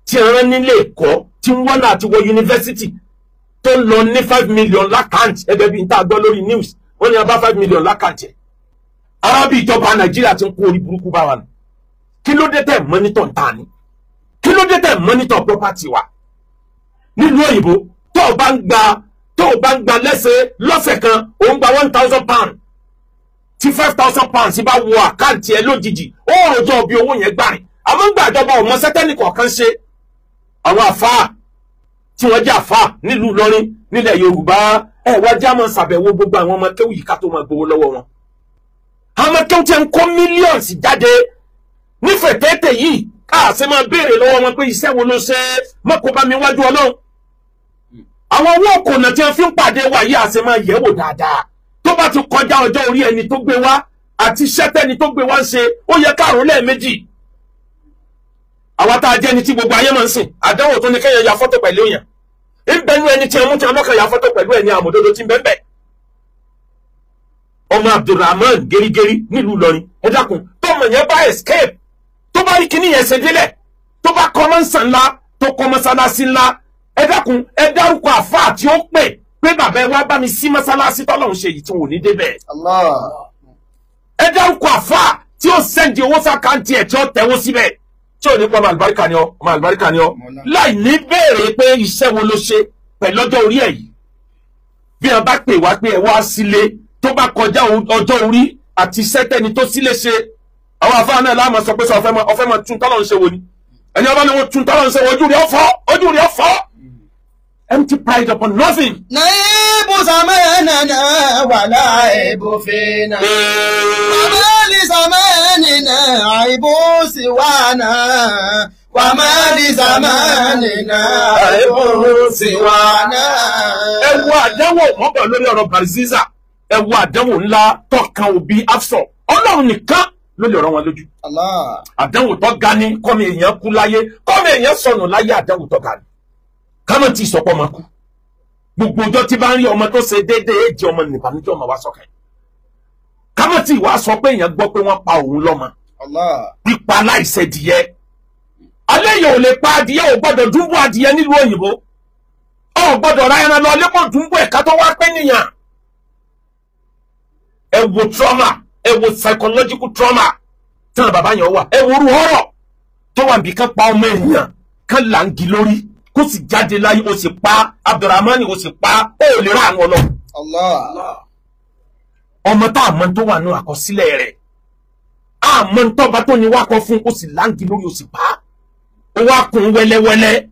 tí a rán nílé ẹ̀kọ́ tí wọ́n náà ti wọ yunifásitì tó ń lọ ní 5 million lákàntì ẹgbẹ́ bíi níta gbọ́ lórí news wọ́n ní a bá 5 million lákàntì ẹ̀ arábí ìjọba Nàìjíríà ti ń kó orí burúkú bá wa nù kí ló dé tẹ̀ mọ́nítọ̀ ń ta ni kí ló dé tẹ̀ mọ́nítọ̀ property wa nílùú òyìnbó tó o bá ń gba lọ́sẹ̀ kan ó ń gba £1,000 tí £5,000 bá wọ àkáǹtì ẹ lójijì ó rọjò bí owó yẹn gbà rìn àmọ́ ń gbàjọba ọmọ sẹ́tẹ́nì kọ̀ọ̀kan ṣe àwọn àfáà tí wọ́n jẹ́ àfáà nílùú Ìlọrin nílẹ̀ Yorùbá wá já mọ́ ṣàbẹ̀wò gbogbo àwọn ọmọ kéwù yìí ká tó máa gbowó lọ́wọ́ wọn àwọn kéwù tí ń kó mílíọ̀nù jáde nífẹ̀ẹ́ tẹ́tẹ̀ yìí káàsì máa béèrè lọ́wọ́ wọn pé iṣẹ́ wo ló ṣe mọ́kò bá mi wájú Ọlọ́run àwọn owó òkònà tí wọ́n fi ń pàdé wa yìí àṣẹ máa yẹ̀wò dáadáa tó bá ti kọjá ọjọ́ orí ẹni tó gbé wá àti iṣẹ́ tẹ́ni tó gbé wá ń ṣe ó yẹ káàrún lẹ́ẹ̀mejì àwa tá a jẹ́ ni tí gbogbo ayé máa ń sìn àdánwò tó ní kẹ́yàn ya fọ́tò pẹ̀lú èèyàn ń bẹnu ẹni tí ọmọ tí a mọ́kàn ya fọ́tò pẹ̀lú ẹni àmọ̀dodo tí ń bẹ́ẹ̀ ọmọ Abdulrahman gerigeri nílùú Ìlọrin ẹ dákun tọmọ yẹn bá escape tó bá rí kíní yẹn ṣe délẹ̀ tó bá kọ́ mọ́nsán ńlá tó kọ́ mọ́sálásí ńlá ẹ dákun ẹ dárúkọ àfáà tí ó pè pé bàbá ẹ wá bá mi sí mọ́sálásí tọ́lọ́run ṣe yìí tí wọ́n ò ní débẹ̀. ẹ dárúkọ àfáà tí ó sẹ́ndì owó sákàǹtì ẹ̀ tí ó tẹ̀wó síbẹ̀ tí ò ní pọ́ ọmọ àlùbáríkà ni ọ láì ní béèrè pé iṣẹ́ wo ló ṣe pẹ̀lú ọjọ́ orí ẹ̀ yìí bí wọn bá pè wá pé ẹ wá sílé tó bá kọjá ọjọ́ orí àti iṣẹ́ tẹ́ni tó sílé ṣe àwọn àfáà náà láàmú sọ pé sọ ọfẹ́ mọ tún tọ́lọ́run ṣe wo ni ẹni ọba ni wọ́n tún tọ́lọ́run ṣe wo ojú rí ọ̀fọ́ empty pride upon nothing. Naibu zamanana wala ibu fina. Wamali zamanina aibu siwana. Wamali zamanina aibu siwana. Ẹ wo àdánwò mọ́bọ̀ lórí ọ̀rọ̀ Barziza. Ẹ wo àdánwò ńlá tọ́kan òbí Afsọ. Ọlọ́run nìkan ló lè rán wọn lójú. Àdánwò tó ga ni kọ́mi èèyàn kú láyé kọ́mi èèyàn sọnù láyé àdánwò tó ga ni. Kámọ̀ tí ìsọpọ̀ máa kú gbogbo ọjọ́ tí bá ń rí ọmọ tó ṣe déédéé èjì ọmọ nìbànújẹ́ ọmọ wa sọ́kàn kámọ̀ tí ìwà sọ pé èèyàn gbọ́ pé wọ́n pa òun lọ́mọ pípa aláìṣẹ̀ dìyẹ alẹ́ yìí ò lè pa adìyẹ ò gbọ́dọ̀ dúnbọ̀ adìyẹ nílùú òyìnbó ò gbọ́dọ̀ ra ẹran lọ lẹ́kọ̀ọ́ dúnbọ̀ ẹ̀ka tó wá pẹ́ nìyàn ẹ wo trauma ẹ wo psychological trauma tí wọn bàbá yẹn wà ẹ wo orú ọ̀rọ̀ tó wà bí kan pa ọmọ èèyàn kan là ń gi lórí kó sì jáde láyé ó sì pa Abdulrahman ó sì pa ó lè ra àwọn lọ. ọmọ tá a mọ tó wà nínú àkọsílẹ̀ rẹ̀ a mọ tó bá tó ní wákọ fún ó sì láǹgì lórí ó sì pa ó wá kún wẹ́lẹ́wẹ́lẹ́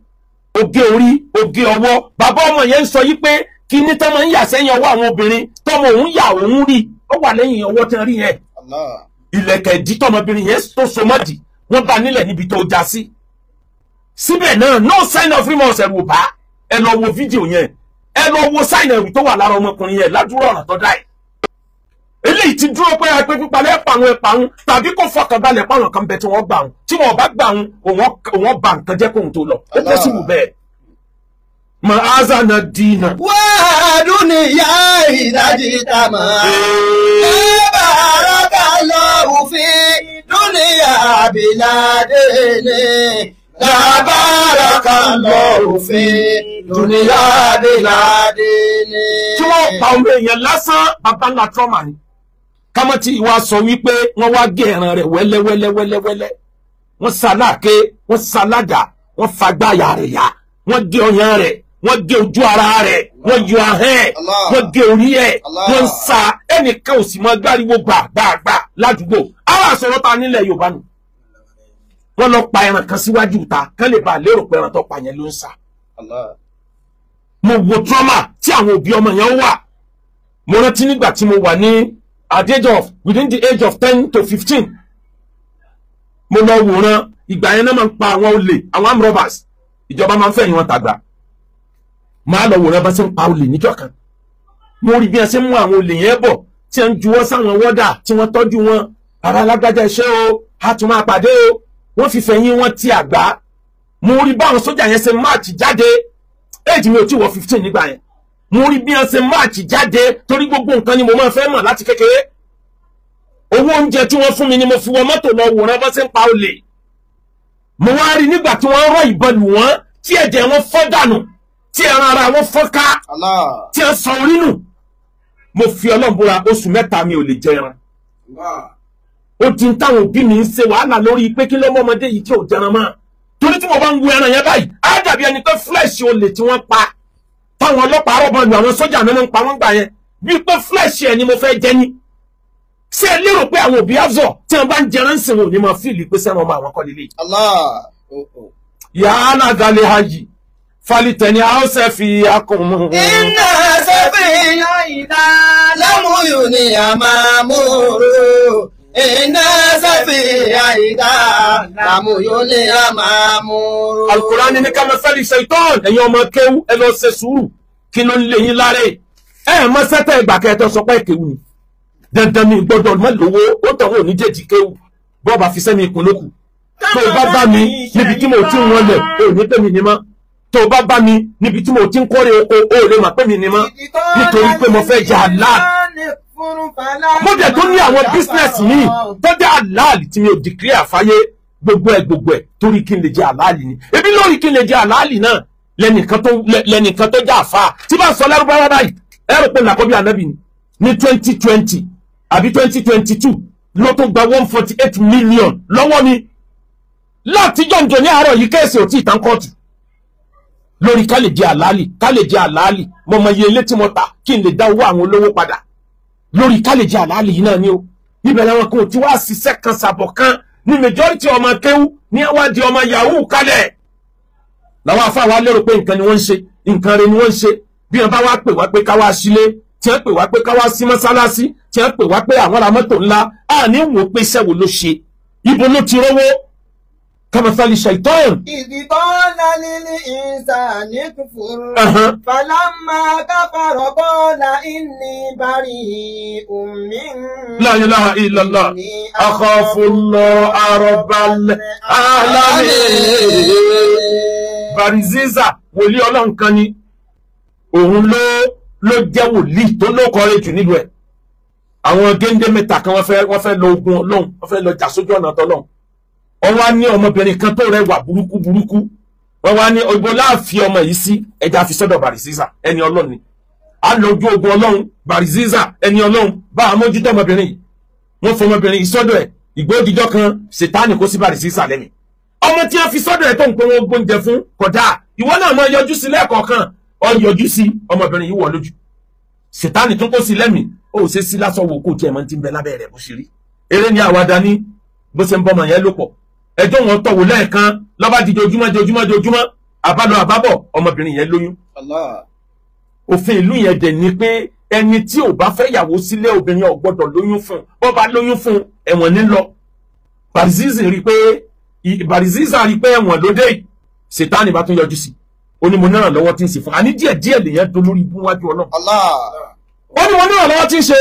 oge orí oge ọwọ́ bàbá ọmọ yẹn ń sọ yí pé kí ní tọmọ ń yà sẹ́yìn ọwọ́ àwọn obìnrin tọmọ òun yà òun rí ó wà lẹ́yìn ọwọ́ tán rí yẹn ìlẹ̀kẹ̀ ìdí tọmọbìnrin yẹn tó so mọ́dì wọ́n bá nílẹ̀ níbi tó já sí. Síbẹ̀ náà no sign of remorse ẹ̀rù bá ẹ lọ wo fídíò yẹn ẹ lọ wo sign ẹ̀rù tó wà lára ọmọkùnrin yẹn ládùúrọ̀ ọ̀nà tó dá ẹ̀. Eléyìí ti dúró pé ẹgbẹ́ pípalẹ̀ ẹ̀pàrún kò fọkànbalẹ̀ pàrọ̀ kan bẹ tí wọ́n gbà wọn tí wọ́n bá gbà wọn òun bá nǹkan jẹ́ kóhun tó lọ ó pọ̀ sí wù bẹ́ẹ̀. Mà á zànà dìínà. Wà á dúnìyà ìdájí tàmà. Ẹ bàrọ̀kà lọ́wọ́ fi dúnìyà bìládé ni. Barakallahu fi dunya biladini. Tí wọ́n pa ọmọ èèyàn lásán bàbá ńlá trauma ni. Kámọ́ tí ìwà sọ wípé wọ́n wá gé ẹran rẹ̀ wẹ́lẹ́wẹ́lẹ́wẹ́lẹ́. Wọ́n sàlákè, wọ́n sàládà, wọ́n fagbáyà rẹ̀ yá. Wọ́n gé ọyàn rẹ̀, wọ́n gé ojú ara rẹ̀, wọ́n yọ ahẹ́, wọ́n gé orí ẹ̀, wọ́n sa ẹnìkan ò sì mọ gbáriwo gbàgbàgbà ládùúgbò. Àwọn àsọ̀rọ̀ ta nílẹ̀ Yorùbá nù. Wọ́n lọ pa ẹran kan síwájú ta kán lè bá lérò pé ẹran tó pa yẹn ló ń sá. Mo wo trauma tí àwọn òbí ọmọ yẹn wà. Mo rántí nígbà tí mo wà ní within the age of 10 to 15. Mo lọ wòran ìgbà yẹn náà máa ń pa àwọn olè àwọn armed robbers. Ìjọba máa ń fẹ̀yìn wọn tàgbà. Máa lọ wòran bá ṣe ń pa olè níjọ́ kan. Mo rí bí wọ́n ṣe ń mú àwọn olè yẹn bọ̀ tí wọ́n ń juwọ́ sáwọn wọ́dà tí wọ́n tọ́jú wọn. Ara alágbájá iṣẹ́ o, a tún máa pàdé o. wọ́n fi fẹ̀yìn wọn ti àgbá mo rí báwọn sójà yẹn ṣe máàcì jáde éèjì mi ò tí wọ 15 nígbà yẹn mo rí bí wọ́n ṣe máàcì jáde torí gbogbo nǹkan ni mo máa fẹ́ mọ̀ láti kékeré owó oúnjẹ tí wọ́n fún mi ni mo fi wọ mọ́tò lọ wòran bó ṣe ń pa olè mo wá rí nígbà tí wọ́n rọ ìbọn lù wọ́n tí ẹ̀jẹ̀ wọn fọ́ dànù tí ẹran ara wọn fọ́ ká tí ẹ sọ orí nù mo fi Ọlọ́run búra oṣù mẹ́ta mi ò lè jẹ ẹran ó ti ń táwọn òbí mi ń ṣe wàhálà lórí pé kí ló mọ ọmọdé yìí tí ò jẹran mọ́ torí tí mo bá ń wo ẹran yẹn báyìí á dàbí ẹni pé fúlẹ̀ṣì olè tí wọ́n pa táwọn ọlọ́pàá rọ̀bọ̀ lu àwọn sójà náà ń pa wọ́n gbà yẹn bí pé fúlẹ̀ṣì ẹ̀ ni mo fẹ́ jẹ ní. ṣé ẹ lérò pé àwọn òbí azọ tí wọ́n bá ń jẹran sìn wọn ò ní máa fíìlì pé sẹ́wọ̀n ọmọ àwọn kọ́ lélẹ̀. yàrá gàlẹ́ hajj falitẹni a ó ṣe fi akùn mu. iná ṣẹ́fì ìdá lámúyù ni a máa mú ro. iná ṣẹ́fì ìdá lámúyù ni a máa mú ro. Al-Qur'ani ní ká máa fẹ́ lè ṣe ìtọ́n ẹ̀yin ọmọ kéwú ẹ lọ ṣe sùúrù kí ló ń lé yín láre ẹ mọ sẹ́tẹ̀ ìgbà kẹtọ sọ pé kéwú ni dandan mi gbọ́dọ̀ mọ́ lówó ó tàn wọ́n ò ní jẹ́jì kéwú bọ́ọ̀bà fi sẹ́mi ìkùn lókù tó o bá bá mi níbi tí mo ti ń wọlé o ò ní pè mí ní mọ́ tó o bá bá mi níbi tí mo ti ń kórè oko o ò lè mà pè mí ní mọ́ nítorí pé mo fẹ́ jẹ halal mo dẹ̀ tó ní àwọn business mi tó jẹ́ halal tí mi ò declare àfáyé gbogbo ẹ̀ torí kí n lè jẹ halal ni ebi lórí kí n lè jẹ halal náà lẹ́nìkan tó jẹ́ àfáà tí bá sọ lárúbáwá báyìí ẹ rò pé làkọ́bí ànábì ni ní 2020 àbí 2022 ló tó gba 148 million lọ́wọ́ mi láti jọ̀ǹjọ̀ ní àárọ̀ yìí kéèsì ò tí ì tán kóòtù lórí ká lè jẹ àlàálì mo mọ iye ilé tí mo tà kí n lè dá owó àwọn olówó padà lórí ká lè jẹ àlàálì yìí náà ni o ìbẹ̀rẹ̀ wọn kò tí wá ṣiṣẹ́ kan ṣàbọ̀ kan ní majority ọmọ kéwú ní àwádìí ọmọ yahoo kalẹ̀ làwọn afáwa lérò pé nǹkan ni wọ́n ń ṣe nǹkan rẹ̀ ni wọ́n ń ṣe bí wọ́n bá wá pè wá pé ká wá sílé tí wọ́n pè wá pé ká wá sí mọ́sálásí tí wọ́n pè wá pé àwọn ará mọ́tò ńlá á ní wò pé iṣẹ́ wo ló ṣe ibo ló ti rówó kamathali shaitan. ìdìtọ́lá lílí ìsàní kúfúrú. falamma káfàrọ̀ bọ́ọ̀lá ìní bari ummin. La ilaha illallah akhafullaha rabbal alamin. Bariziza wòlíì Ọlọ́run kan ni òun ló jẹ́ wòlíì tó ló kọrin jù nílùú ẹ̀ àwọn géńdé mẹ́ta kan wọ́n fẹ́ lọ ogun Ọlọ́run wọ́n fẹ́ lọ jà sójú ọ̀nà tọ́lọ́run wọ́n wá ní ọmọbìnrin kan tó rẹwà burúkú wọ́n wá ní ọgbọ́n láàfi ọmọ yìí sí ẹja fi sọ́dọ̀ Bariziza ẹni Ọlọ́run ni a lọ ojú ogun Ọlọ́run Bariziza ẹni Ọlọ́run bá a mójútó ọmọbìnrin yìí wọ́n fọ ọmọbìnrin yìí sọ́dọ̀ ẹ̀ ìgbódìjọ́ kan Sátánì kó sí Bariziza lẹ́nu ọmọ tí wọ́n fi sọ́dọ̀ ẹ̀ tó ń pé wọ́n gbóúnjẹ fún kódà ìwọ náà máa yọjú sí lẹ́ẹ̀kọ̀ọ̀kan ọ yọjú sí ọmọbìnrin yìí wọ̀ lójú Sátánì tún kó sí lẹ́mìí ó ṣe sí lásán wo kó tiẹ̀ mọ́ ti ń bẹ lábẹ́ rẹ̀ bó ṣe rí eré ní àwàdà ní bó ṣe ń bọ́ ọmọ yẹn lò pọ̀ ẹjọ́ wọn tọ̀wọ̀ lẹ́ẹ̀kan lọ́ba di jojúmọ́ àbálọ àbábọ̀ ọmọbìnrin yẹn lóyún. òfin ìlú yẹn dẹ̀ ni pé ẹni tí ò bá fẹ́ yàwó sílé obìnrin ò gbọ́dọ̀ lóyún fún bó bá lóyún fún ẹ̀wọ̀n ní lọ. Bariziza rí pé ẹ̀wọ̀n ló dé Sátánì bá tún yọjú sí ó ní mo náà lọ́wọ́ tí ń ṣe fún àní díẹ̀ lèyẹn tó lórí ibú wájú Ọlọ́run. ó ní mo náà lọ́wọ́ tí ń ṣe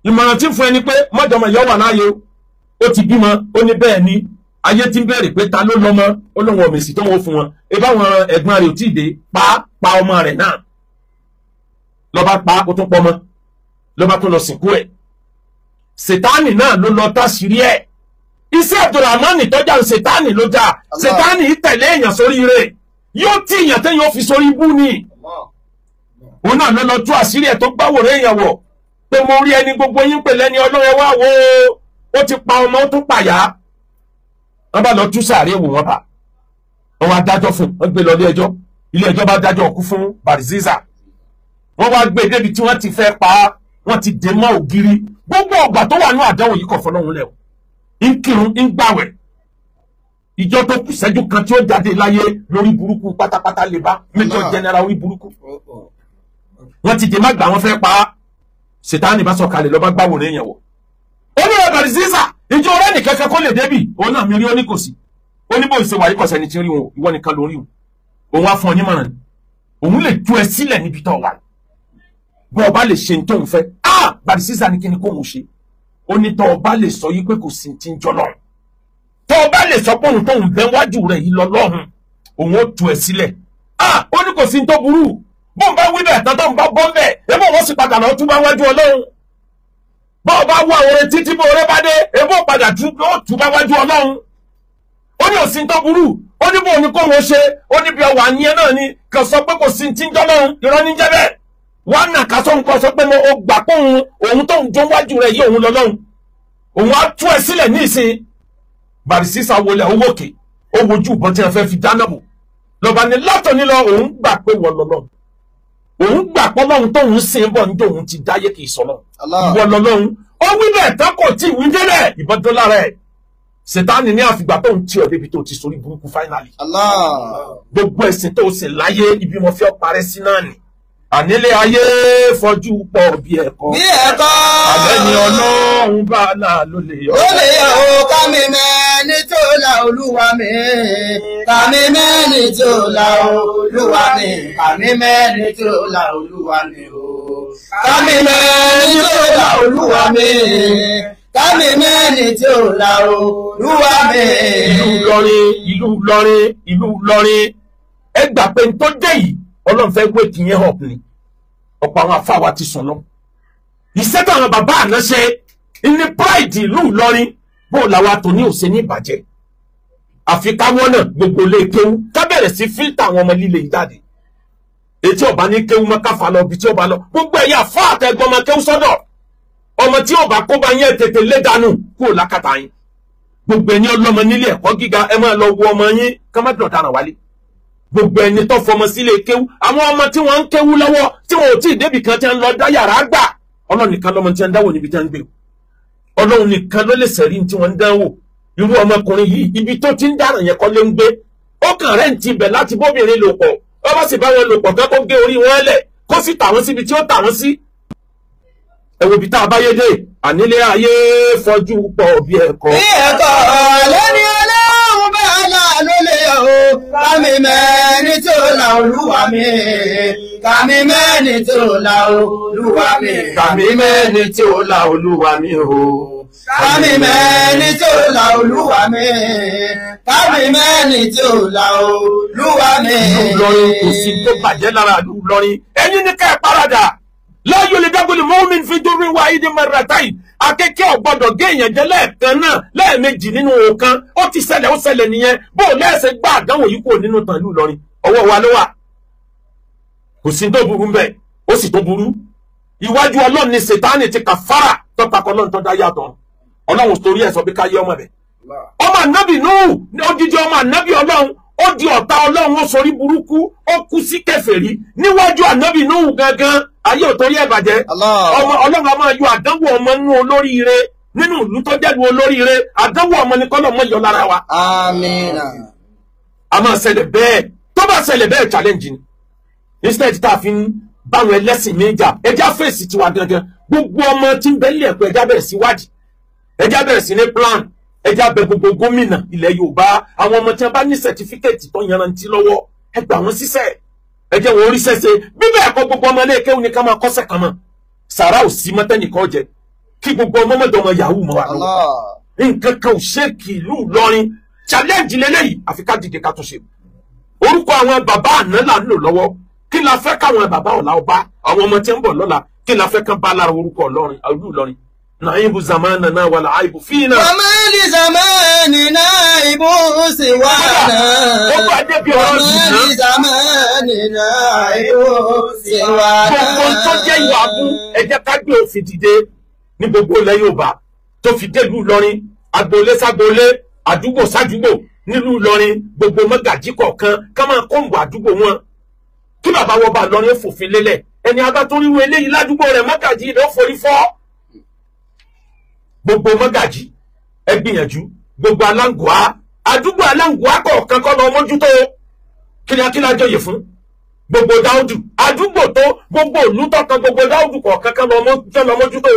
ìmọ̀ràn tí ń fún ẹni pé mọ́jọ́mọ́ ìyá wà láàyè ó ti bímọ ó ní bẹ́ẹ̀ ni ayé ti ń bẹ̀rẹ̀ pé ta ló lọ́mọ ó lóun ọ̀mẹ̀sì tó wọ́n fún wọn ebá wọn ẹ̀gbọ́n rẹ̀ ò tí ì dé pa ọmọ rẹ̀ náà lọ́ba pa ó tún pọ́mọ lọ́ba tó lọ sìnkú ẹ̀ Sátánì náà ló lọ táṣìírí ẹ̀ iṣẹ́ Abdulrahman tọ́jà Sátánì ló jà Sátánì tẹ̀lé èèyàn sórí rẹ̀ yóò tí èèyàn tẹ́yìn ó fi sórí ibú ni òun náà ló lọ tú àṣírí ẹ̀ tó gbáwòrán èèyàn wọ̀ pé mo rí ẹni gbogbo yín pè lẹ́ni Ọlọ́run ẹ wá wo ó ti pa ọmọ ó tún pàyà wọ́n bá lọ tú sàárè wò wọ́n bá wọ́n wá dájọ́ fún wọ́n gbé lọ ilé ẹjọ́ bá dájọ́ ọkú fún Bariziza wọ́n wá gbé débi tí wọ́n ti fẹ́ pa á wọ́n ti dè mọ́ ògiri gbogbo ọgbà tó wà ní àdánwò yìí kọ̀ fọlọ́hún lẹ̀ ń kírun ń gbàwẹ̀ ìjọ tó kù ṣẹ́jú kan tí ó jáde láyé lórí burúkú pátápátá lè bá Major General orí burúkú wọ́n ti dè má gbà wọ́n fẹ́ pa á Sátánì bá sọ̀kalẹ̀ lọ bá gbàwòrán èèyàn wọ̀ ó ní Bariziza ìjọ ọ̀rẹ́ nìkan kan kó lè débì òun náà mi rí oníkòsí ó ní bó ṣe wà yíkọ̀sẹ̀ ni ti rí wọn ìwọ nìkan lórí wọn òun wá fún ọ nímọ̀ràn òun lè tú ẹ sílẹ̀ níbi tó wà bọ́ ọba lè ṣe tó ń fẹ́ Bariziza ní kíni kó ń ṣe ó ní tọ́ ọba lè sọ yí pé kò sí ti ń jọ lọ́rùn tó o bá lè sọ pé òun tó ń bẹ wájú rẹ̀ yìí lọ lọ́hùn òun ó tu ẹ̀ sílẹ̀ ó ní kò sí ní tó burú bó ń bá wí bẹ́ẹ̀ tán tó ń bá bọ́ bẹ́ẹ̀ ebó wọ́n sì padà lọ tún bá wájú ọlọ́run bó o bá wá oore títí bó oore bá dé ebó padà tún bá wájú ọlọ́run ó ní òsín tó burú ó ní bó ní kó wọ́n ṣe ó ní bí ọwà ní ẹ náà ni kàn sọ pé kò sí tí ń jọ́ lọ́run irọ́ ní jẹ́ bẹ́ẹ̀ wọ́n nà ká sọ nǹkan sọ pé mo gbà pé òun tó ń jó wájú rẹ̀ yí òun lọ́lọ́run òun á tú ẹ sílẹ̀ ní ìsìn Bàrìsísà wọlé owó òkè ó wojú ìbọn tí wọ́n fẹ́ fi dáná bò lọ́ba ni látọ̀ní lọ òun gbà pé wọ́n lọ́lọ́run òun gbà pé Ọlọ́run tóun sìn bọ̀ ní tóun ti dáyé kì í sọ náà ìwọ lọ́lọ́run ó wí bẹ́ẹ̀ tán kò tí ì wí délẹ̀ ìbọn tó lára ẹ̀ Sẹ̀tánì ní àfìgbà tó ń tí ọ débi tó ti sórí burúkú fáínàlì gbogbo ẹ̀sìn tó sì láyé ibi mo fi ọ parẹ́ sí náà ni ànílé ayé fojú pọ̀ bí ẹ̀kọ́ àbẹ́ni Ọlọ́run bá náà ló lè yọ. ó lè yọ o ká mi mẹ́ni tó la Olúwa mi ká mi mẹ́ni tó la Olúwa mi ká mi mẹ́ni tó la Olúwa mi o ká mi mẹ́ni tó la Olúwa mi ká mi mẹ́ni tó la Olúwa mi. ìlú Ìlọrin ẹ gbà pé n tó dé yìí Ọlọ́run fẹ́ wé kìí yẹn hàn ni ọ̀pọ̀ àwọn afáwa ti sùn lọ. Ìṣẹ́ táwọn bàbá àná ṣe ní pride ìlú Ìlọrin bó làwa tò ní òsè ní ìbàjẹ́. Àfi káwọn náà gbogbo lè kéwú ká bẹ̀rẹ̀ sí fíltà àwọn ọmọ líle ìjáde. Etí ọba ní kéwú mọ́ káfa lọ bí tí ọba lọ. Gbogbo ẹ̀yà fún àtẹ̀gbọ́n ọmọ kéwú sọ́dọ̀. Ọmọ tí ọba kó bá yẹn tètè lé dànù kúrò lákàtà yín. Gbogbo ẹni ọlọ́mọ nílé ẹ̀kọ́ gíga ẹ máa lọ wo ọmọ yín ká má dùn ọ̀daràn wálé. Gbogbo ẹni tó fọmọ sílé kéwú àwọn ọmọ tí wọ́n ń kéwú lọ́wọ́ tí wọ́n ò tí ì débì kan tí wọ́n lọ dá yàrá gbà Ọlọ́run nìkan lọ́mọ tí wọ́n ń dáwò níbi tí wọ́n ń gbé Ọlọ́run nìkan ló lè sẹ̀rí tí wọ́n ń dánwò irú ọmọkùnrin yìí ibi tó ti ń dáràn yẹn kọ́ ló ń gbé ó kàn rẹ̀ ń ti bẹ̀ láti bóbìnrin lò pọ̀ ó bá sì bá wọn lò pọ̀ kán kó gé orí wọn lẹ̀ kó sì tà wọ́n síbi tí ó tà wọ́n sí. ẹ wo ibi tá a bá yé dé ànílé ayé fojú pọ̀ bí ẹ̀kọ́. bí ẹ̀kọ́ lẹ́ni Ọlọ́run bá láàánú lè yọ o ká mi mẹ́ni tó la Olúwa mi ká mi mẹ́ni tó la Olúwa mi ká mi mẹ́ni tó la Olúwa mi o ká mi mẹ́ni tó la Olúwa mi ká mi mẹ́ni tó la Olúwa mi. Ìlọrin kò sí tó bàjẹ́ lára Ìlọrin ẹ̀yin ní ká ẹ̀ paradà láyò lè dágbélé mọ́mìn fi dúró wá ìdí mẹ́rẹ̀ẹ́táì akẹ́kẹ́ ọ̀gbọ́dọ̀ gé èèyàn jẹ́ lẹ́ẹ̀kan náà lẹ́ẹ̀mejì nínú ọ̀kan ó ti ṣẹlẹ̀ ó ṣẹlẹ̀ nìyẹn bó o lẹ́ẹ̀sẹ̀ gbá àdánwò yìí kò nínú tàn ìlú Ìlọrin ọwọ́ wa ló wà kò sí tó burú mbẹ ó sì tó burú iwájú Ọlọ́run ni Sẹ̀tánì ti kàfàrà tọ́pakọ Ọlọ́run tó dá yàtọ̀ Ọlọ́run torí ẹ̀ sọ bí ká yé ọmọ bẹ̀ ọmọ ànábì Núhù odidi ọmọ ànábì Ọlọ́run ó di ọ̀tá Ọlọ́run ó sorí burúkú ó kú sí kèfèrí níwájú ànábì Núhù gangan ayé ò torí ẹ̀ bàjẹ́ ọmọ Ọlọ́run a máa yọ àdánwò ọmọ nínú olóríire nínú ìlú tó jẹ́lu olóríire àdánwò ọmọ ní kọ́lọ̀ mọ́ yọ lára wa. Àmín. A máa ṣẹlẹ̀ bẹ́ẹ̀ tó bá ṣẹlẹ̀ bẹ́ẹ̀ challenge ni instead tá a fi ń báwọn ẹlẹ́sìn méjà ẹja fèsì tiwa gangan gbogbo ọmọ tí ń bẹ nílẹ̀ ẹ̀kọ́ ẹja bẹ̀rẹ̀ sí wádìí ẹja bẹ̀rẹ̀ sí ní plan ẹja bẹ gbogbo gómìnà ilẹ̀ Yorùbá àwọn ọmọ tí wọ́n bá ní sẹtifíkẹ́ẹ̀tì tó yanrantí lọ́wọ́ ẹ gbà wọ́n síṣẹ́ ẹ jẹ́ wọn oríṣẹ́ ṣe bíbẹ̀ ẹ̀kọ́ gbogbo ọmọ ilé kéwù ní ká máa kọ́sẹ̀ kan mọ́ sàrà ò sí mọ́tẹ́nìkan jẹ kí gbogbo ọmọ mọ́tò ọmọ yahoo mọ́ wa lọ́wọ́ nǹkan kan ò ṣe kì ìlú Ìlọrin challenge lélẹ́yìí àfi ká dìde ká tún ṣe orúkọ àwọn bàbá àná là ń lò lọ́wọ́ kí la fẹ́ káwọn bàbá ọ̀la ọba àwọn ọmọ tí ń bọ̀ lọ́la kí la fẹ́ kán bá lára orúkọ Ìlọrin ìlú Ìlọrin nàìbù zamanana wàlà àìbù fínà. wàmẹ́lì zamanina ìbú sí wàhánà. ó bá débi ọ̀rọ̀ ìdùnnà. wàmẹ́lì zamanina ìbú sí wàhánà. gbogbo tó jẹ́ ìwà abú ẹ jẹ́ ká gbé òfin dìde ní gbogbo ilẹ̀ Yorùbá tó fi délùú Ìlọrin agboolé ságboolé àdúgbò sádúgbò nílùú Ìlọrin gbogbo mọ́gàjí kọ̀ọ̀kan ká máa kóńbò àdúgbò wọn kí bàbá wọn bá Ìlọrin fòfin lélẹ̀ ẹni abátoríwo eléyìí ládùúgbò rẹ̀ mọ́gàjí rẹ̀ ó forí fọ́ gbogbo mọ́gàjí ẹ gbìyànjú gbogbo aláǹgùá àdúgbò aláǹgùá kọ̀ọ̀kan kọ́ lọ mójútó kílákílá jọyè fún gbogbo dáúdù àdúgbò tó gbogbo ìlú tọkàn gbogbo dáúdù kọ̀ọ̀kan kan lọ mójútó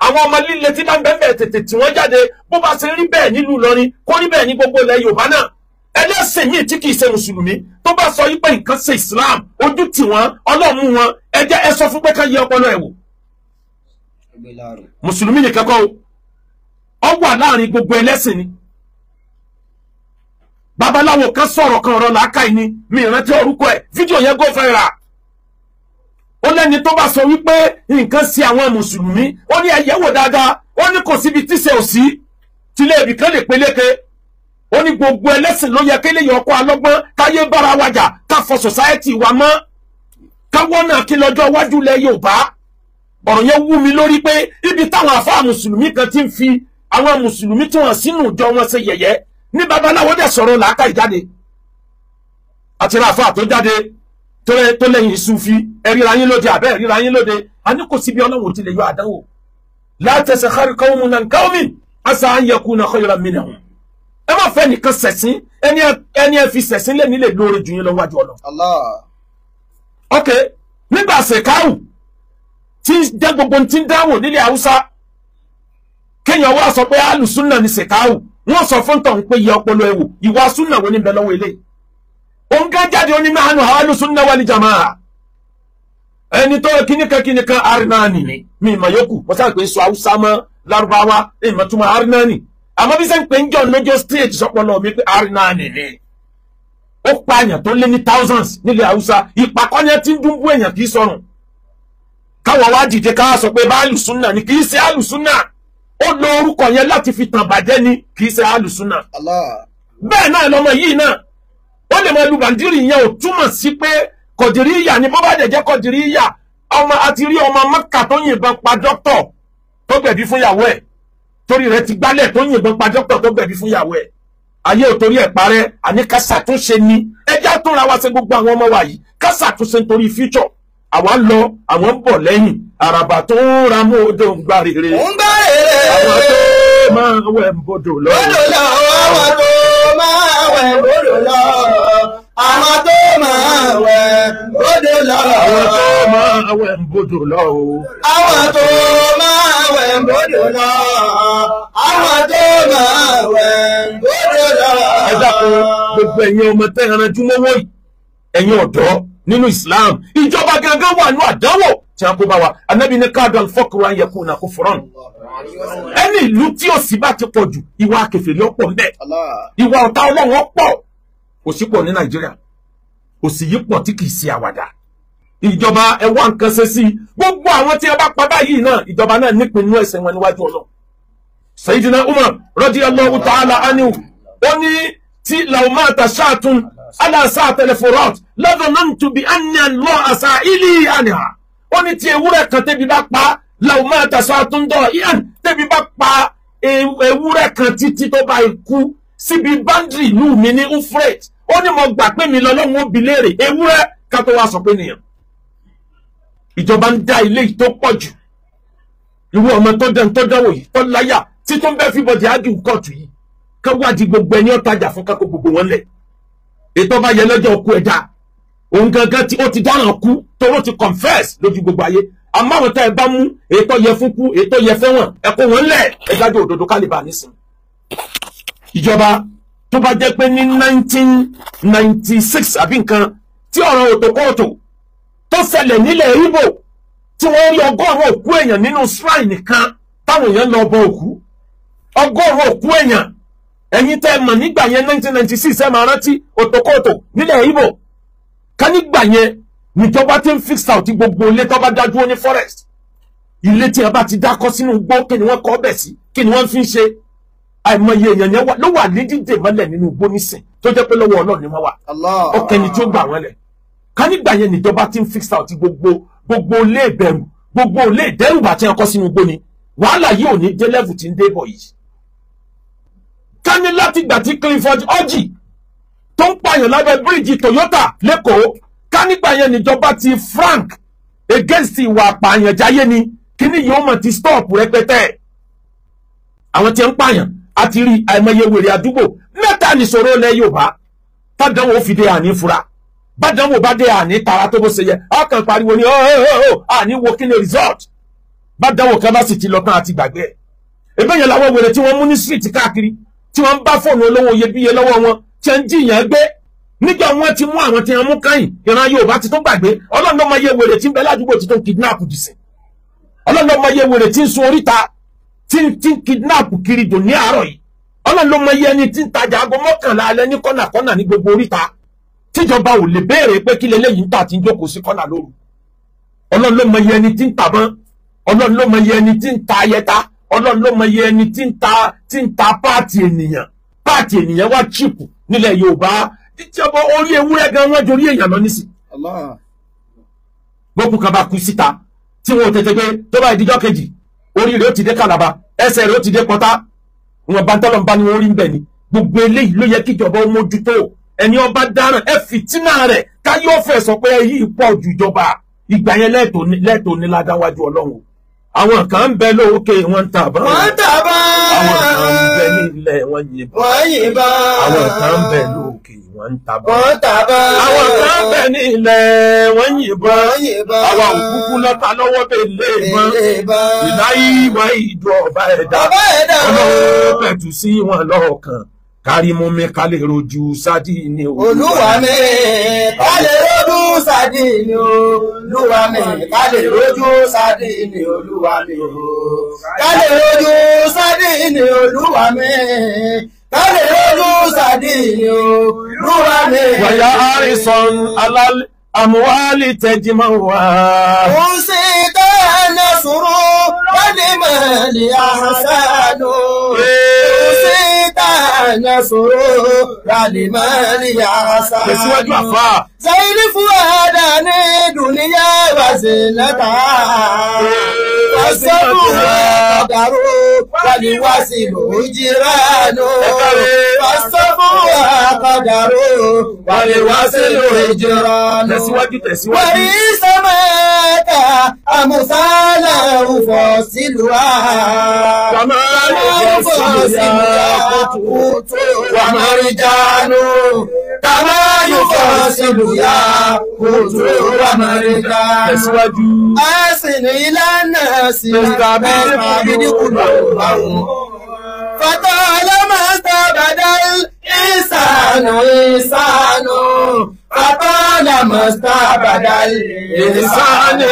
àwọn ọmọ líle tí bá ń bẹ́ẹ̀ tètè tí wọ́n jáde bó bá ṣe rí bẹ́ẹ̀ nílùú Ìlọrin kó rí bẹ́ẹ̀ ní gbogbo ilẹ̀ Yorùbá náà ẹlẹ́sìn míì tí kìí ṣe mùsùlùmí tó bá sọ wípé nǹkan ṣe Islam ojú tì wọ́n Ọlọ́run mú wọn ẹ jẹ́ ẹ sọ fún pé ká yẹ ọpọlọ ẹ̀ wò mùsùlùmí nìkan kọ́ ọ wà láàrin gbogbo ẹlẹ́sìn ni babaláwo kan sọ̀rọ̀ kan ọ̀rọ̀ làákàyè ni mi ìrántí orúkọ ẹ̀ fídíò yẹn go viral. Ó lẹ́ni tó bá sọ wípé nǹkan sí àwọn mùsùlùmí ó ní ẹ̀yẹ́wò dáadáa ó ní kò síbi tíṣe ò sí tílé ibì kan lè peléke ó ní gbogbo ẹlẹ́sìn ló yẹ kéle yọ ọkọ alọ́gbọ́n káyé bára wájà ká fọ society wa mọ́ káwọ́ náà kí lọ́jọ́ iwájú lẹ Yorùbá. Ọ̀rọ̀ yẹn wú mi lórí pé ibi táwọn àfáà mùsùlùmí kan ti ń fi àwọn mùsùlùmí tí wọ́n sínú ìjọ wọn ṣe yẹ̀yẹ́ ní babaláwo dẹ̀ sọ̀rọ̀ làákàyè jáde àti ráfà tó jáde tó lẹ́yìn Sufi ẹ̀ríra yín lóde àbẹ́ ẹ̀ríra yín lóde a ní kò síbi Ọlọ́run ti lè yọ àdánwò la taskhar qawmun an qawmin asa an yakuna khayran minhum. Ẹ má fẹ́ nìkan sẹ̀sìn ẹni ẹ fi sẹ̀sìn lé nílé lóore jù yín lọ wájú Ọlọ́run. Allah. Ok, nígbà sẹ̀káwù tí jẹ́ gbogbo tí ń dáwò nílé Haúsá kéèyàn wá sọ pé alùsúnà ní sẹ̀káwù wọ́n sọ fún tọ̀hún pé yẹ ọpọlọ ẹ̀wò ìwà súnà wo ní bẹ lọ́wọ́ ilé òun ká jáde oní náà nù alùsúnà wal jamaa ẹni tó kíníkan arinani ni mi ìmọ̀ yòókù wọ́n sáà pé sọ Haúsá mọ́ Lárúbáwá ìmọ̀ túmọ̀ arinani àmọ́ bí sẹ́ń pé ń jọ lójó stage sọpọlọ mi pé arinani ni ó pààyàn tó lé ní thousands nílé Haúsá ìpàkọ́nyẹ́ tí ń dúnbú èèyàn kì í sọrùn káwọn wá dìde káwá sọ pé bá alùsúnà ni kì í ṣe alùsúnà ó lo orúkọ yẹn láti fi tàn bàjẹ́ ni kì í ṣe alùsúnà. Bẹ́ẹ̀ náà lọmọ yìí náà ó lè mọ lu bàndírì yẹn ò túmọ̀ sí pé kọ̀dìríyà ni bó bá dẹ̀ jẹ́ kọ̀dìríyà ọmọ àti rí ọmọ Mẹ́kà tó yìnbọn pa dókítọ̀ tó gbẹ̀bí fún ìyàwó ẹ̀ torí rẹ̀ ti gbálẹ̀ tó yìnbọn pa dókítọ̀ tó gbẹ̀bí fún ìyàwó ẹ̀ ayé ò torí ẹ̀ parẹ́ àní ká ṣàtúnṣe ni ẹjẹ́ àtúnra wa ṣe gbogbo àwọn ọmọ wa yìí ká ṣàtúnṣe nítorí future àwa lọ àwọn ń bọ̀ lẹ́yìn àràbà tó ń ra mú odò ń gbà rere àwọn tó máa wẹ̀ ń bodò lọ. Àwọn tó máa wẹ̀ bodò lọ. Àwọn tó máa wẹ̀ bodò lọ. Àwọn tó máa wẹ̀ ń bodò lọ. Àwọn tó máa wẹ̀ bodò lọ. Àwọn tó máa wẹ̀ bodò lọ. Ẹ dákun gbogbo ẹ̀yin ọmọ tẹ́ ẹranjú mọ́wọ́ yìí ẹ̀yin ọ̀dọ́ nínú Islam ìjọba gangan wà ní àdánwò tí a kó bá wa Ànábì ní káàdùn fọkùrọ̀ ayẹkùn kò fọ́rọ̀n ẹni ìlú tí òṣì bá ti pọ̀ jù ìwà kèfèrí ọ̀pọ̀ ń bẹ ìwà ọ̀tá Ọlọ́run ọ̀pọ̀ òṣì pọ̀ ní Nàìjíríà òṣì yìí pọ̀ tí kì í ṣe àwàdà ìjọba ẹ wá nǹkan ṣe sí gbogbo àwọn tí a bá pa báyìí náà ìjọba náà nípinnu ẹ̀ṣẹ̀ wọn níwájú Ọlọ́run. Sayyidina Umar radiyallahu ta'ala anhu ó ní tí laumata ṣáàtún aláṣà tẹlifọrọt ladhanantu bi anna Allah sa'ili anha ó ní tí ewúrẹ́ kan tẹ́bi bá pa laumata ṣáàtún dọ̀ ihan tẹ́bi bá pa ewúrẹ́ kan títí tó bá ikú síbi báńdìrì ìlú mi ní Ufret ó ní mo gbà pé mi lọ́lọ́run ó bi léèrè ewúrẹ́ ká tó wá sọ pé nìyẹn. Ìjọba ń dá ilé yìí tó pọ̀ jù irú ọmọ tó dánwò yìí tó láyà tí tó ń bẹ́ fi bọ̀dì ágì kọ́ọ̀tù yìí ká wádìí gbogbo ẹni ọ̀tajà fún kákó gbogbo wọn lẹ̀ ètò ọba yẹ lọ́jọ́ ọkú ẹja òun gangan tí ó ti dáràn kú toró ti confess lójú gbogbo ayé àmọ́ àwọn tá ẹ bá mú ètò yẹ fún kú ètò yẹ fẹ́wọ̀n ẹ̀kọ́ wọn lẹ̀ ẹ̀dájọ́ òdodo kálíbà nísìn. Ìjọba tó bá jẹ́ pé ní 1996 àbí nǹkan tí ọ̀rọ̀ òtòkóòtò tó ṣẹlẹ̀ nílẹ̀ Ìgbò tí wọ́n rí 100 òkú èèyàn nínú shrine nìkan táwọn èèyàn lọ bọ òkú 100 òkú èèyàn ẹ̀yin tẹ́ mọ̀ nígbà yẹn 1996 ẹ máa rántí òtòkóòtò nílẹ̀ Ìgbò ká nígbà yẹn níjọba tí ń fix out gbogbo ilé tó bá dájú ní forest ilé tí ẹ bá ti dákọ́ sínú igbó kí ni wọ́n kọ́ bẹ̀ sí kí ni wọ́n fi ń ṣe àìmọye èèyàn yẹn ló wà ní dídè mọ́lẹ̀ nínú igbó nísìn tó jẹ́ pé lọ́wọ́ Ọlọ́run ni wọ́n wà ọkẹni tí ó gbà wọ́n lẹ̀ ká nígbà yẹn níjọba tí ń fix out gbogbo ilé ìbẹ̀rù gbogbo ilé ìdẹ́rùbà tí wọ́n kọ́ sínú igbó ni wàhálà yìí ò ní dé level tí ń dé bọ̀ yìí. Ká ní láti gbà tí Clifford Orji tó ń pààyàn lábẹ́ bíríìjì Toyota lẹ́kọ̀ọ́ ká nígbà yẹn níjọba ti frank against ìwà àpààyàn jáyé ni kíní yìí ó mọ̀ ti stop rẹpẹtẹ. Àwọn tí ń pààyàn àti rí àìmọye wèrè àdúgbò mẹ́ta nìṣòro ilẹ̀ Yorùbá tádánwò fi dé àní fura bádánwò bá dé àní tara tó bó ṣe yẹ ọkàn pariwo ni àní wo kí ni result bádánwò kan bá sì ti lọ tán àti gbàgbé ẹ̀. Ebe yẹn làwọn wèrè tí wọ́n mú ní street káàkiri tí wọ́n ń bá fóònù olówó iyebíye lọ́wọ́ wọn tí ń jiyàn gbé nígbà wọn ti mú àwọn tí wọ́n mú káyìn ìran Yorùbá ti tó gbàgbé Ọlọ́run ló mọ iye wèrè tí ń bẹ ládùúgbò tí tó ń kidnap dìsìn Ọlọ́run ló mọ iye wèrè tí ń sun oríta tí ń kidnap kiri dùn ní àárọ̀ yìí Ọlọ́run ló mọ iye ẹni tí ń tajà aago 11 alẹ́ ní kọ́nà ní gbogbo oríta tíjọba ò lè béèrè pé kí leléyìí ń tà tí ń jókòó sí kọ́nà lóru. Ọlọ́run ló mọ iye ẹni tí ń tàbọn, Ọlọ́run ló mọ iye ẹni tí ń ta ayẹta, Ọlọ́run ló mọ iye ẹni tí ń ta páàtì ènìyàn wá chíìpù nílẹ̀ Yorùbá. Tíjọba orí ewúrẹ́ gan wọ́n jorí èèyàn lọ nísì. Gbogbo kan bá kú síta tí wọn ò tètè gbé tó bá ìdíjọ́ kejì orí rẹ̀ ó ti dé Kàlàbà, ẹsẹ̀ rẹ̀ ó ti dé Pọ́tà, wọn bá tọ́lọ̀ ń bá ní wọn rí ń bẹ̀ ni. Gbogbo eléyìí ló yẹ kíjọba ó mójútó. Ẹni ọba dáràn ẹ fìtínà rẹ̀ káyọ̀ fẹ́ sọ pé yìí pọ̀ ju ìjọba. Ìgbà yẹn lẹ́tọ̀ọ́ ní ládáwájú Ọlọ́run. Àwọn kan ń bẹ lókè wọ́n ń tàbọn. Wọ́n tàbọn. Àwọn kan ń bẹ nílẹ̀ wọ́n yìnbọn. Wọ́n yìnbọn. Àwọn kan ń bẹ lókè wọ́n ń tàbọn. Wọ́n tàbọn. Àwọn kan ń bẹ nílẹ̀ wọ́n yìnbọn. Wọ́n yìnbọn. Àwọn òkúkú lọ́ta lọ́wọ́ bẹ lé ìbọn. Ìláyé ìwà ìjọ ọba ẹ̀dá. Ọlọ́run pẹ̀tù sí wọn lọ́kàn. Kárí mú mi ká lè rojú sádìní Olúwa mi ká lè rojú sádìní Olúwa mi ká lè rojú sádìní Olúwa mi ká lè rojú sádìní Olúwa mi ká lè rojú sádìní Olúwa mi. Wàyà àrísàn alálẹ́ àmúwálì tẹ́jìmọ̀ wá. Ó sì dáná sùúrù wọ́n ní mọ̀lì àhásánù. Nasoro ralimani asa. Tẹ̀síwájú àfà. Zaini fuada ní dùníyà wàsílẹ̀ta. Wàsẹ́bù àkàdàrú wàlíwàsílù ìjìránù. Wàsẹ́bù àkàdàrú wàlíwàsílù ìjìránù. Tẹ̀síwájú. Wàrí sẹ́mẹ̀ẹ́ta àmùsálà òfò sílùú. Wàmálẹ̀ òfò sílùú. Wàmàrìjánù kàmá yufasilu ya kùtù wàmàrìjánù. Tẹ̀síwájú. Ẹ̀sìn ìlànà sí àbídíkùlù àwọn. Fata alamasta badal ìsànù. Fata alamasta badal ìsànù.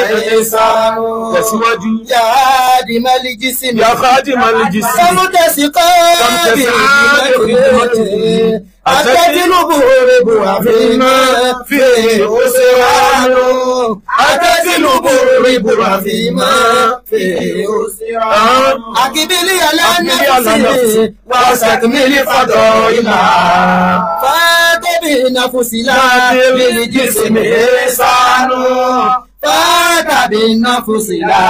Tẹ̀síwájú. Yáàdì Málíjísìmì. Yáàdì Málíjísìmì. Sọ́mútẹ̀sí kọ́ bí ìdímọ̀tì. Àtẹ́tìlúbù rẹ̀bù àfihàn fi òṣèrànù. Àtẹ́tìlúbù rẹ̀bù àfihàn fi òṣèrànù. Àkìbílì alánàfíìsì wà sàkìmílì fàdọ̀ ìlà. Fàtẹ́bì nàfùsìlà bìlì jísìmì sánú. Fàtàbí nàfùsìlà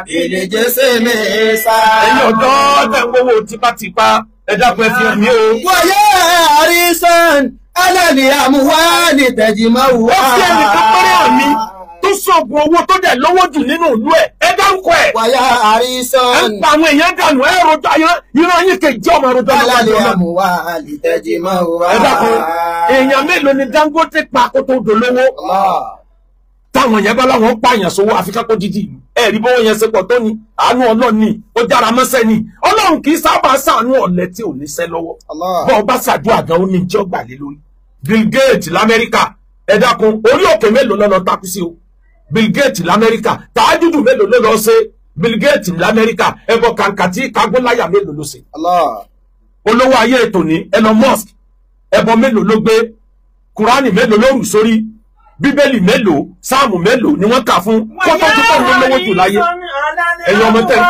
bìlì jísìmì sánú. Ẹ̀yin ọ̀dọ́ tẹ̀ ń gbowó tipátipá. Ẹ dákun ẹ fi hàn mí o. Wàyé àrísàn alẹ́lẹ́ àmúwálì tẹ̀jìmọ̀ wá. Ó fi ẹnìkan pẹ́rẹ́ hàn mí tó sọ̀gùn owó tó dẹ̀ lówó jù nínú ìlú ẹ̀. Ẹ dárúkọ ẹ̀. Wàyé àrísàn. Ẹ ń pa àwọn èèyàn dànù ẹ rojọ́ ìran yín kejì ọmọ rojọ́ lọ́wọ́ alẹ́lẹ́ àmúwálì tẹ̀jìmọ̀ wá. Ẹ dákun èèyàn mélòó ni Dangote pa kó tó dolówó. Táwọn yẹn bá láwọn pààyàn sówó Áfíríkà kó dídì ìlú. Ẹ̀rí bówó yẹn ṣe pọ̀ tó ní àánú Ọlọ́run ni ó jára mọ́sẹ́ ni. Ọlọ́run kì í sábà ṣàánú ọ̀lẹ tí ò ní sẹ́ lọ́wọ́. Bọ́ ọba ṣàdúrà gan ó ní jẹ́ ọgbà lé lórí. Bill Gates l'Amẹ́ríkà ẹ dákun orí òkè mélòó ló lọ takú sí o. Bill Gates l'Amẹ́ríkà tàájúdù mélòó ló lọ ṣe. Bill Gates l'Amẹ́ríkà ẹbọ kàǹkà tí kagúnláyà mélòó ló ṣe. Olówó ayé ètò ní Elon Musk ẹbọ mélòó ló gbé. Kùránì mélòó ló rù sórí. Bíbélì mélòó sáàmù mélòó ni wọ́n kà fún kótó tó tó ní lówó jù láyé. Ẹ̀yin ọmọ tẹ́ ń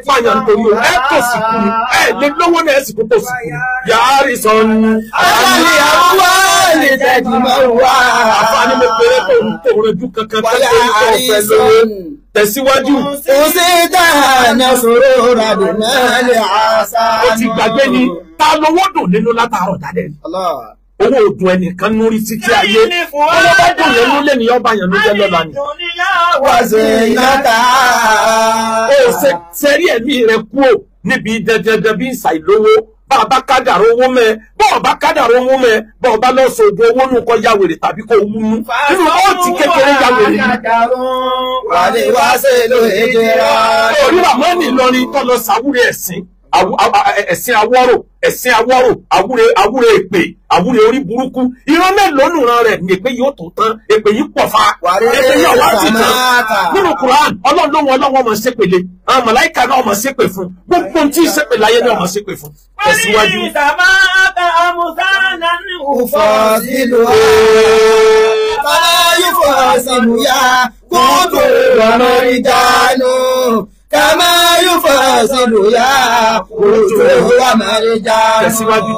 pààyàn nítorí o ẹ tó sì kú ni ẹ lè lówó náà ẹ sì kó tó sì kú ni. Yàrá ìsọ̀nù. Alẹ́ àmúwálì tẹ̀jìmọ̀ wá. Àfààní mo pèrè tó ń tòròjú kankan tẹ́lẹ̀ tó fẹ́ lówó. Tẹ̀síwájú. Ó sì dáná sọ̀rọ̀ ràdùn mẹ́lẹ̀ àṣà. Ó ti gbàgbé ni ta lówó dùn nínú látàárọ̀ jáde. Owó òdùn ẹnìkan núrí títí ayé. Owó bá dùn yẹn ló lé ní ọba yẹn ló jẹ́ lọ́la ni. Wàṣẹ ìyáta. Ó sẹ́rí ẹ̀mí rẹ̀ kú ò níbi dẹ́dẹ́dẹ́ bí ìsàìlówó. Bá a bá kádàrá owó mẹ́, bọ́ ọ bá kádàrá owó mẹ́, bọ́ ọ bá lọ sọ ògùn owó nù kọ́ ya wèrè tàbí kó wú mú. Nínú ó ti kékeré ya wèrè ni. Wàlẹ̀ wá sí ìlú ìjẹra. Orí Ràmọ́nì Ìlọrin tó lọ sàwúrẹ́ ẹ̀sìn. ẹ̀sìn awọ́rò àwúre èpè àwúre orí burúkú ìran mélòó nùran rẹ̀ ní èpè yóò tó tán èpè yìí pọ̀ fa èpè yìí ọ̀wá ti tán nínú Quran ọlọ́run ọmọ ṣépele àwọn màláíkà náà ọmọ ṣépè fún gbogbo tí ìṣépè láyé náà ọmọ ṣépè fún tẹ̀síwájú. Kama yufasilu ya kutu wa marijan. Tẹ̀síwájú.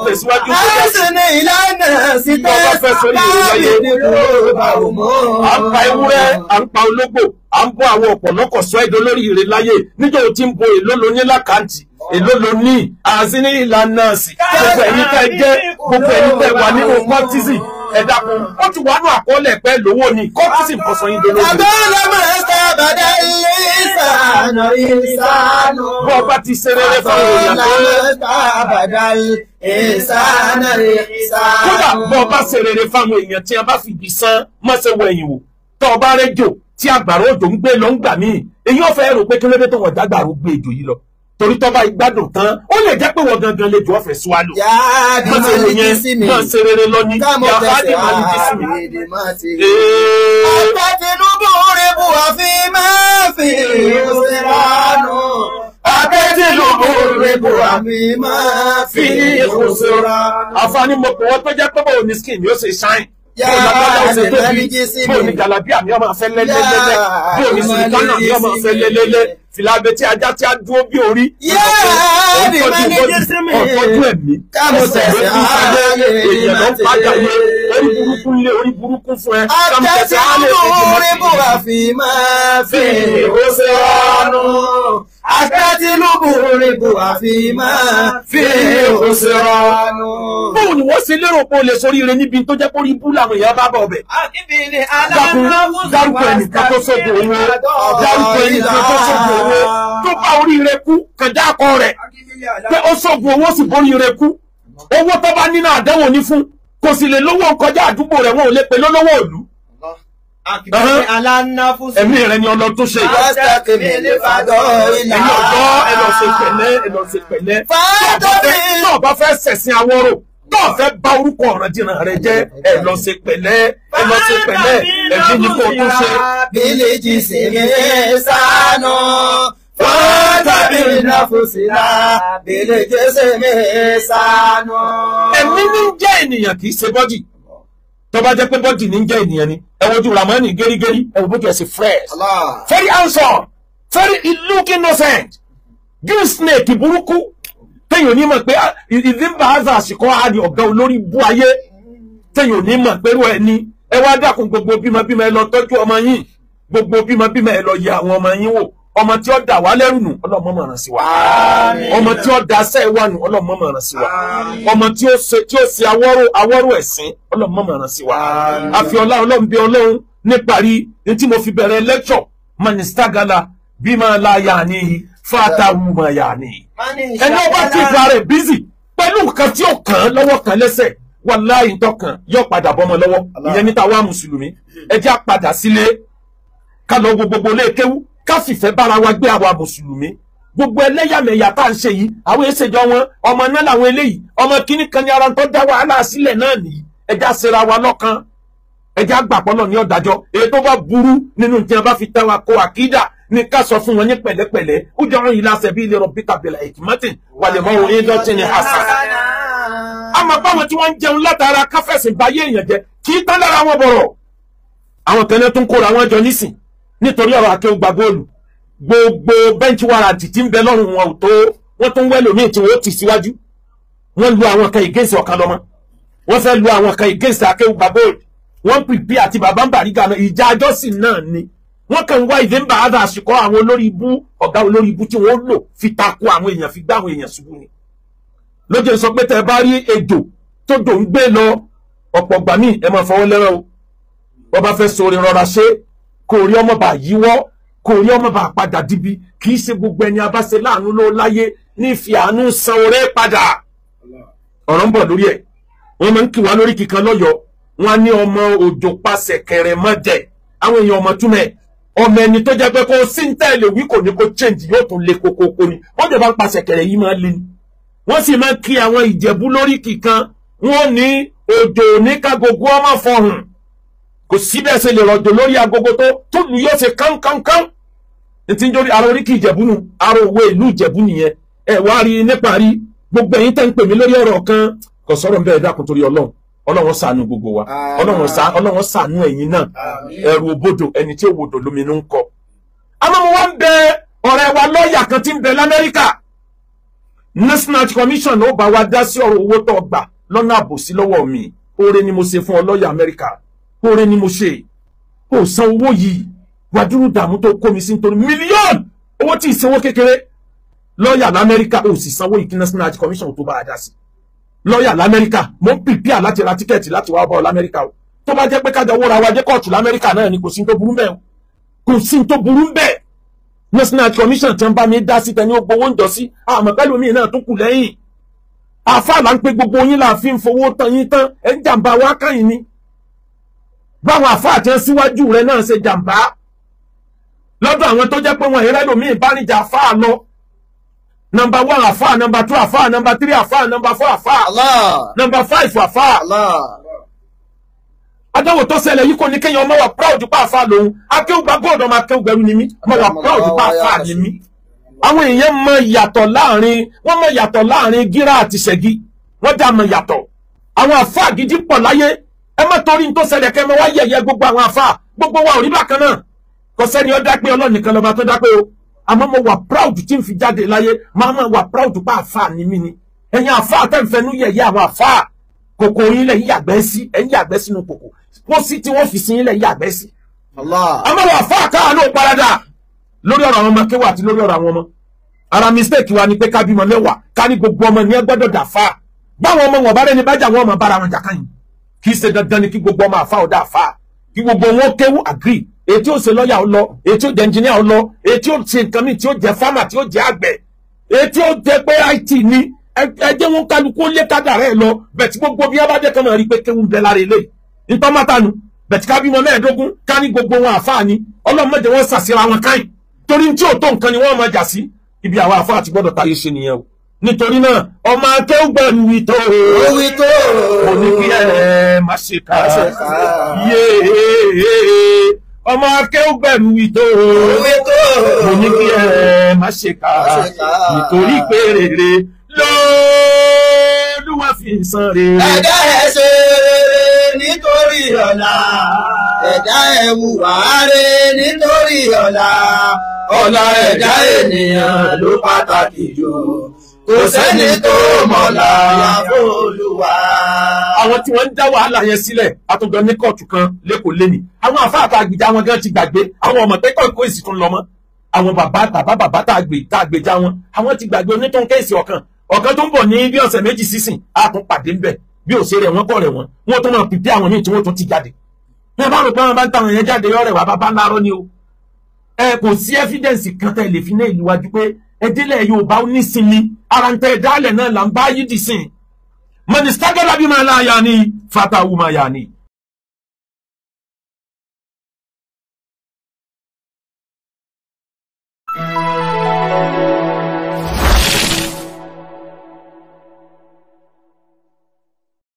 Àìsàn ìlànà síta káàbìdì ló bá òmò. À ń pa ewúrẹ́, à ń pa ológbò, à ń bọ́ àwọn ọ̀pọ̀lọpọ̀ sọ èdè lórí ire láyé. Níjọ́ tí ń bo èlò ló ní lákàntì, èlò ló ní. Àìsàn ìlànà sí. Gbogbo ẹ̀yin tẹ́ jẹ́, gbogbo ẹ̀yin tẹ́ wà nínú kọ́tísì. Ẹ dákun, ó ti wà ní àkọọ́lẹ̀ pẹ́ lówó ni kọ́tísì ń bọ̀sọ̀ yín dolórí. Àbẹ́lẹ́ máa ń sábàdá ilé ìsànà. Bọ́ ọba ti ṣe rere fún èèyàn tó kódà bọ́ ọba ṣe rere fáwọn èèyàn tí a bá fi ibi san mọ́sẹ̀ wọ ẹ̀yìn wò tọ́ ọba rẹ́jò tí àgbàrá òjò ń gbé lọ ń gbà míì èyí ò fẹ́ rò pé kí ló dé tó wọ́n dágbàrá ó gbé èjò yìí lọ torí tọ́ba ìgbádùn tán ó lè jẹ́ pé wọ́n gangan lè jọ ọ̀fẹ́ swallow. Mọ́sẹ̀ wò yẹn máa ṣe rere lọ ní yàrá máa ní jísí mi. Ọ̀pẹ Tinubu rẹ̀ bù àfi máa fi ìrọ̀sẹ̀ránù. Akẹ́tìlúbù rìbò àmì máa fi ìkòsòrò. Àǹfààní mo pè wọ́n tó jẹ́ pé báwo ni skin yóò ṣe ṣáìn. Bóò ni gàlàbí àmì ọmọ afẹ́ lẹ́lẹ́lẹ́lẹ́. Bóò ni sùlùkánà àmì ọmọ afẹ́ lẹ́lẹ́lẹ́. Fìlà abẹ́tí ajá tí a dúró bí orí. Ọ̀tọ́jú ẹ̀mí. Èèyàn ló ń padà yẹ. Orí burúkú lé orí burúkú fún ẹ. Akẹ́tìlúbù rìbò àfi máa fi ìkòsòrò. Akẹ́tìlúbù rìbò àfi máa fi ìkòsòrò. Bóò ni wọ́n ṣe lérò pé o lè sórí ire níbi tó jẹ́ kó rí bú làwọn èèyàn bá bọ̀ ọbẹ̀. Dárúkọ ẹnìkan tó sódò owó. Dárúkọ ẹnìkan tó sódò owó. Tó bá oríire kú kẹjá akọ rẹ̀. Pé ó sógun owó sì boríire kú. Owó tó bá nínú àdánwò ní fún. Kò sì lè lówó kọjá àdúgbò rẹ̀ wọn ò lè pe lólówó ìlú. Ẹ̀mí rẹ̀ ni ọlọ́ tó ṣe. Ẹ̀yin ọ̀dọ́ ẹ lọ ṣe pẹ̀lẹ́. Tó bá fẹ́ ṣẹ̀sìn Awórò. Tó fẹ́ bá orúkọ ọ̀ràndìran rẹ̀ jẹ́ ẹ lọ ṣe pẹ̀lẹ́. Ẹ̀mí ni kò tún ṣe. Bíléjì sì ní sánú. Fọ́tàbí náfùsílà. Bíléjì sì ní sánú. Ẹ̀mí ní jẹ́ ènìyàn kì í ṣe bọ́dì. Tó bá jẹ́ pé bọ́dì ní jẹ́ ènìyàn ni. Ẹ wojú Ramani gẹ́rígẹ́rí. Ẹ wo bó jẹ́ sí fresh. Very handsome. Very looking innocent. Green snake burúkú. Téèyàn ní mọ̀ pé ìdínbà àzà àsìkò àdì ọ̀gá olórí bú ayé. Téèyàn ní mọ̀ pé ẹni. Ẹ wá dákun gbogbo bímọ ẹ lọ tọ́jú ọmọ yín. Gbogbo bímọ ẹ lọ yẹ àwọn ọmọ yín wò. Ọmọ tí ó dà wá lẹ́rù nù Ọlọ́run má rán sí wa. Ọmọ tí ó dà sẹ́ wà nù Ọlọ́run má rán sí wa. Ọmọ tí ó ṣe awọ́rò ẹ̀sìn Ọlọ́run má rán sí wa. Àfi Ọlọ́run bí Ọlọ́run níparí ní tí mo fi bẹ̀rẹ̀ lecture manistagala bima la ya'nihi fatahu ma ya'nihi. Ẹni ọba tí ìfà rẹ̀ busy pẹ̀lú nǹkan tí ó kàn án lọ́wọ́ kan lẹ́sẹ̀ wàláhì tọkàn yóò padà bọ́mọ lọ́wọ́. Ìyẹn níta wá mùsùlùmí ẹ jẹ́ àpadà sílé ká lọ gbogbo lé kéwú ká fìfẹ́ bára wa gbé àwa mùsùlùmí gbogbo ẹlẹ́yàmẹ̀yà tá à ń ṣe yìí àwọn èsèjọ wọn ọmọ náà làwọn eléyìí ọmọ kíní kan ní ara tó dá wàhálà sílẹ̀ náà nìyí ẹjá ṣera wa lọ́kàn ẹjá gbàpọ́nà ní ọ̀dájọ́ èyí tó bá burú nínú tí wọn bá fi tẹ́ wa kó àkídà ní ká sọ fún wọn ní pẹ̀lẹ́pẹ̀lẹ́ ó jẹ́ ọ̀run ila sabili rabbika bil hikmati wal maw'izati hasana. àmọ́ báwọn tí wọ́n ń jẹun látara káfẹ́sìn báyé èèyàn jẹ kì í tán lára wọn bọ̀rọ̀ àwọn tẹ́lẹ̀ tún kóra wọn jọ nísìn nítorí ọ̀rọ̀ akéwù gba góòlù gbogbo bẹ́ǹchì wàràǹtì tí ń bẹ lọ́rùn wọn ò tó wọ́n tún wẹ́lò míì tí wọ́n ti síwájú wọ́n lu àwọn kan ìgéǹsì ọ̀kan lọ́mọ wọ́n fẹ́ lu àwọn kan ìgéǹsì akéwù gba góòlù wọ́n pìpì àti bàbá ń bàrí gànà ìjà àjọsìn náà ni wọ́n kàn ń wá ìdí ń bá àdá àsìkò àwọn olórí ibú ọ̀gá olórí ibú tí wọ́n lò fi tako àwọn èèyàn fi gbá àwọn èèyàn ṣubú ni lójú sọ pé tẹ́ bá rí ejò tó dò ń gbé lọ ọ̀pọ̀ gbà míì ẹ máa fọwọ́ lẹ́rọ̀ o wọ́n bá fẹ́ sórí rọra ṣe kò rí ọmọ bá yíwọ́ kò rí ọmọ bá padà dibi kì í ṣe gbogbo ẹni abáṣe láàánú ló láyé ní fi àánú san oore padà ọ̀rọ̀ ń bọ̀ lórí ẹ̀ wọ́n máa ń kí wa lórí kíkan lọ́yọ̀ọ́ wọ́n á ní ọmọ òjò pàṣẹ kẹrẹ mọ́ jẹ àwọn èèyàn ọmọ túmẹ̀ ọmọ ẹni tó jẹ́ pé kó sí ń tẹ̀lé wí kò ní kó change yóò tún lé kókókó ni wọ́n jẹ́ bá ń pàṣẹ kẹrẹ yìí máa lé ni wọ́n sì máa kí àwọn Ìjẹ̀bú lórí kìkan wọ́n ní òjò ní kágogo ọmọ fọhùn kò síbẹ̀ ṣe lè rọ̀jò lórí agogo tó lù yóò ṣe kánkánká ní tí ń jórí ara oríkì Ìjẹ̀bú nù ara òwe ìlú Ìjẹ̀bú nìyẹn ẹ wá rí nípa rí gbogbo ẹ̀yin tẹ́ ń pè mí lórí ọ̀rọ̀ kan kò sọ̀rọ̀ ń bẹ́ẹ̀ dákun torí Ọlọ́run ṣàánú gbogbo wa Ọlọ́run ṣàánú ẹ̀yin náà ẹ̀rù òbodò ẹni tí ó wodò lóminú ń kọ. àmọ́ mo wá ń bẹ ọ̀rẹ́ wa lọ́ọ̀yà kan tí ń bẹ l'Amẹ́ríkà National Commission ó bá wa dá sí ọ̀rọ̀ owó tó gbà lọ́nà àbòsí lọ́wọ́ mi oore ni mo ṣe fún ọ lọ́ọ̀yà Amẹ́ríkà oore ni mo ṣe kò san owó yìí wàdúrú dààmú tó kó mi sí nítorí mílíọ̀nù owó tí ì sanwó kékeré lọ́ọ̀yà l'Amẹ́ríkà ò sì sanwó ìkí National Commission tó bá a dá sí lọ́ọ̀yà l'Amẹ́ríkà mo ń pìpíà láti ra tíkẹ́ẹ̀tì láti wá bá ọ l'Amẹ́ríkà o tó bá jẹ́ pé kájọ owó ra wa jẹ́ kóòtù l'Amẹ́ríkà náà ni kò sí tó burú bẹ́ẹ̀ kò sí tó burú bẹ́ẹ̀ National Commission tí wọ́n bá mi dá sí tẹni ó gbowó ń jọ sí àmọ́ pẹ́lú mi náà tún kù lẹ́yìn àfa là ń pe gbogbo yín là fi ń fowó tán yín tán ẹ̀ ń jàǹbá wá káyìn ni báwọn àfa àti síwájú rẹ náà ṣe jàǹbá lọ́dọ̀ àwọn tó jẹ́ pé wọn ìrẹ́lòmíì bá níjà àfa lọ number 1 àfáà, number 2 àfáà, number 3 àfáà, number 4 àfáà, Allah, number 5 àfáà. Allah. Adáwò tó ṣẹlẹ̀ yìí kò ní kéèyàn ọmọ wà proud pa àfáà lòun. Akéwùgbà góòdù ọmọ akéwùgbẹ̀rù ni mí. Ọmọ wà proud pa àfáà ni mí. Àwọn èèyàn mọ ìyàtọ̀ láàrin gírà àti ṣẹ̀gí. Wọ́n dá mọ ìyàtọ̀. Àwọn àfáà gidi pọ̀ láyé. Ẹ má torí ní tó ṣẹlẹ̀ kẹ́ mọ wá yẹ̀yẹ́ gbogbo àwọn àfáà. Gbogbo wa ò rí bákan náà. Kò sẹ́ni ó dá pé Ọlọ́run nìkan lọ́ba tó dá pé o. Àmọ́ mo wà proud tí n fi jáde láyé máa wà proud pa àfáà ni mí ni ẹ̀yin àfáà tẹ́ ń fẹnu yẹ̀yẹ́ àwọn àfáà kòkò yín lẹ̀ yàgbẹ́ sí ẹ̀yin yàgbẹ́ sínú kòkò wọ́n sì tí wọ́n fi sí yín lẹ̀ yàgbẹ́ sí. àmọ́ wà àfáà káà ló parada lórí ọ̀rọ̀ àwọn ọmọ kéwà àti lórí ọ̀rọ̀ àwọn ọmọ ara mistake wa ni pé ká bímọ mẹ́wàá ká ní gbogbo ọmọ ní ẹ gbọ́dọ̀ dà fáà báwọn ọmọ wọn bá rẹni bá jà wọn ọmọ bára wọn jà káyìn kì í ṣe dandan ni kí gbogbo ọmọ àfáà ọ̀dà àfáà kí gbogbo wọn kéwù agree èyí tí ó ṣe lọ́yà ó lọ èyí tí ó jẹ ẹnjìníà ó lọ èyí tí ó ṣe nǹkan míì tí ó jẹ fámà tí ó jẹ àgbẹ̀ èyí tí ó jẹ pé IT ní ẹjẹ wọn kálukú lé kádà rẹ lọ bẹ̀tí gbogbo bí abájẹ́ kan náà rí pé kéwù ń bẹ lára eléyìí nítorí mátànù bẹ̀tí ká bímọ 15 ká ní gbogbo wọn àfáà ni ọlọ́mọdé wọn ṣàṣírà wọn káyìn torí tí ò tó nǹkan ni wọ́n máa jà sí ibi àwọn àfáà ti gbọ́dọ̀ táyé ṣe nìyẹn o nítorí náà ọmọ akéwùgbẹ̀rù wí tó kò ní kí ẹ má ṣe ká yéé ọmọ akéwùgbẹ̀rù ìtò mo ní kí ẹ má ṣe ká nítorí pé rere lÓlúwa fi san rere. ẹ̀dá ẹ̀ ṣe rere nítorí ọ̀la ẹ̀dá ẹ̀ hùwà rere nítorí ọ̀la ọ̀la ẹ̀dá ènìyàn ló pàtàkì jù kò sẹ́ni tó mọ̀lá Olúwa. Àwọn tí wọ́n ń dá wàhálà yẹn sílẹ̀ àtúndọ̀ ní kóòtù kan lẹ́kọ̀ọ́ lẹ́nì àwọn àfáà tá a gbèjà wọn gan ti gbàgbé àwọn ọmọ pé kọ́ èsì tún lọ mọ́ àwọn bàbá tá a gbèjà wọn àwọn ti gbàgbé onítàn kéèsì ọ̀kan tó ń bọ̀ ní bí ọ̀sẹ̀ méjì sísìn a tún pàdé ńbẹ̀ bí ò ṣe rẹ̀ wọ́n kọ́ rẹ̀ wọ́n tún máa pìpì àwọn míì tí wọ́n tún ti jáde ní bá rò pé wọn bá ń tàwọn yẹn jáde yọ̀rẹ̀ wà bàbá ńlá rọ́ ni o kò sí ẹ́fídẹ́ǹsì kan tẹ́ lè fi ní ìlú wájú pé ẹdílẹ̀ Yorùbá onísinmi ara ń tẹ́ dálẹ̀ náà là ń bá yídì sìn mọ̀nìsítàgọ́lá bí máa láyà ni fatawu máa yà ni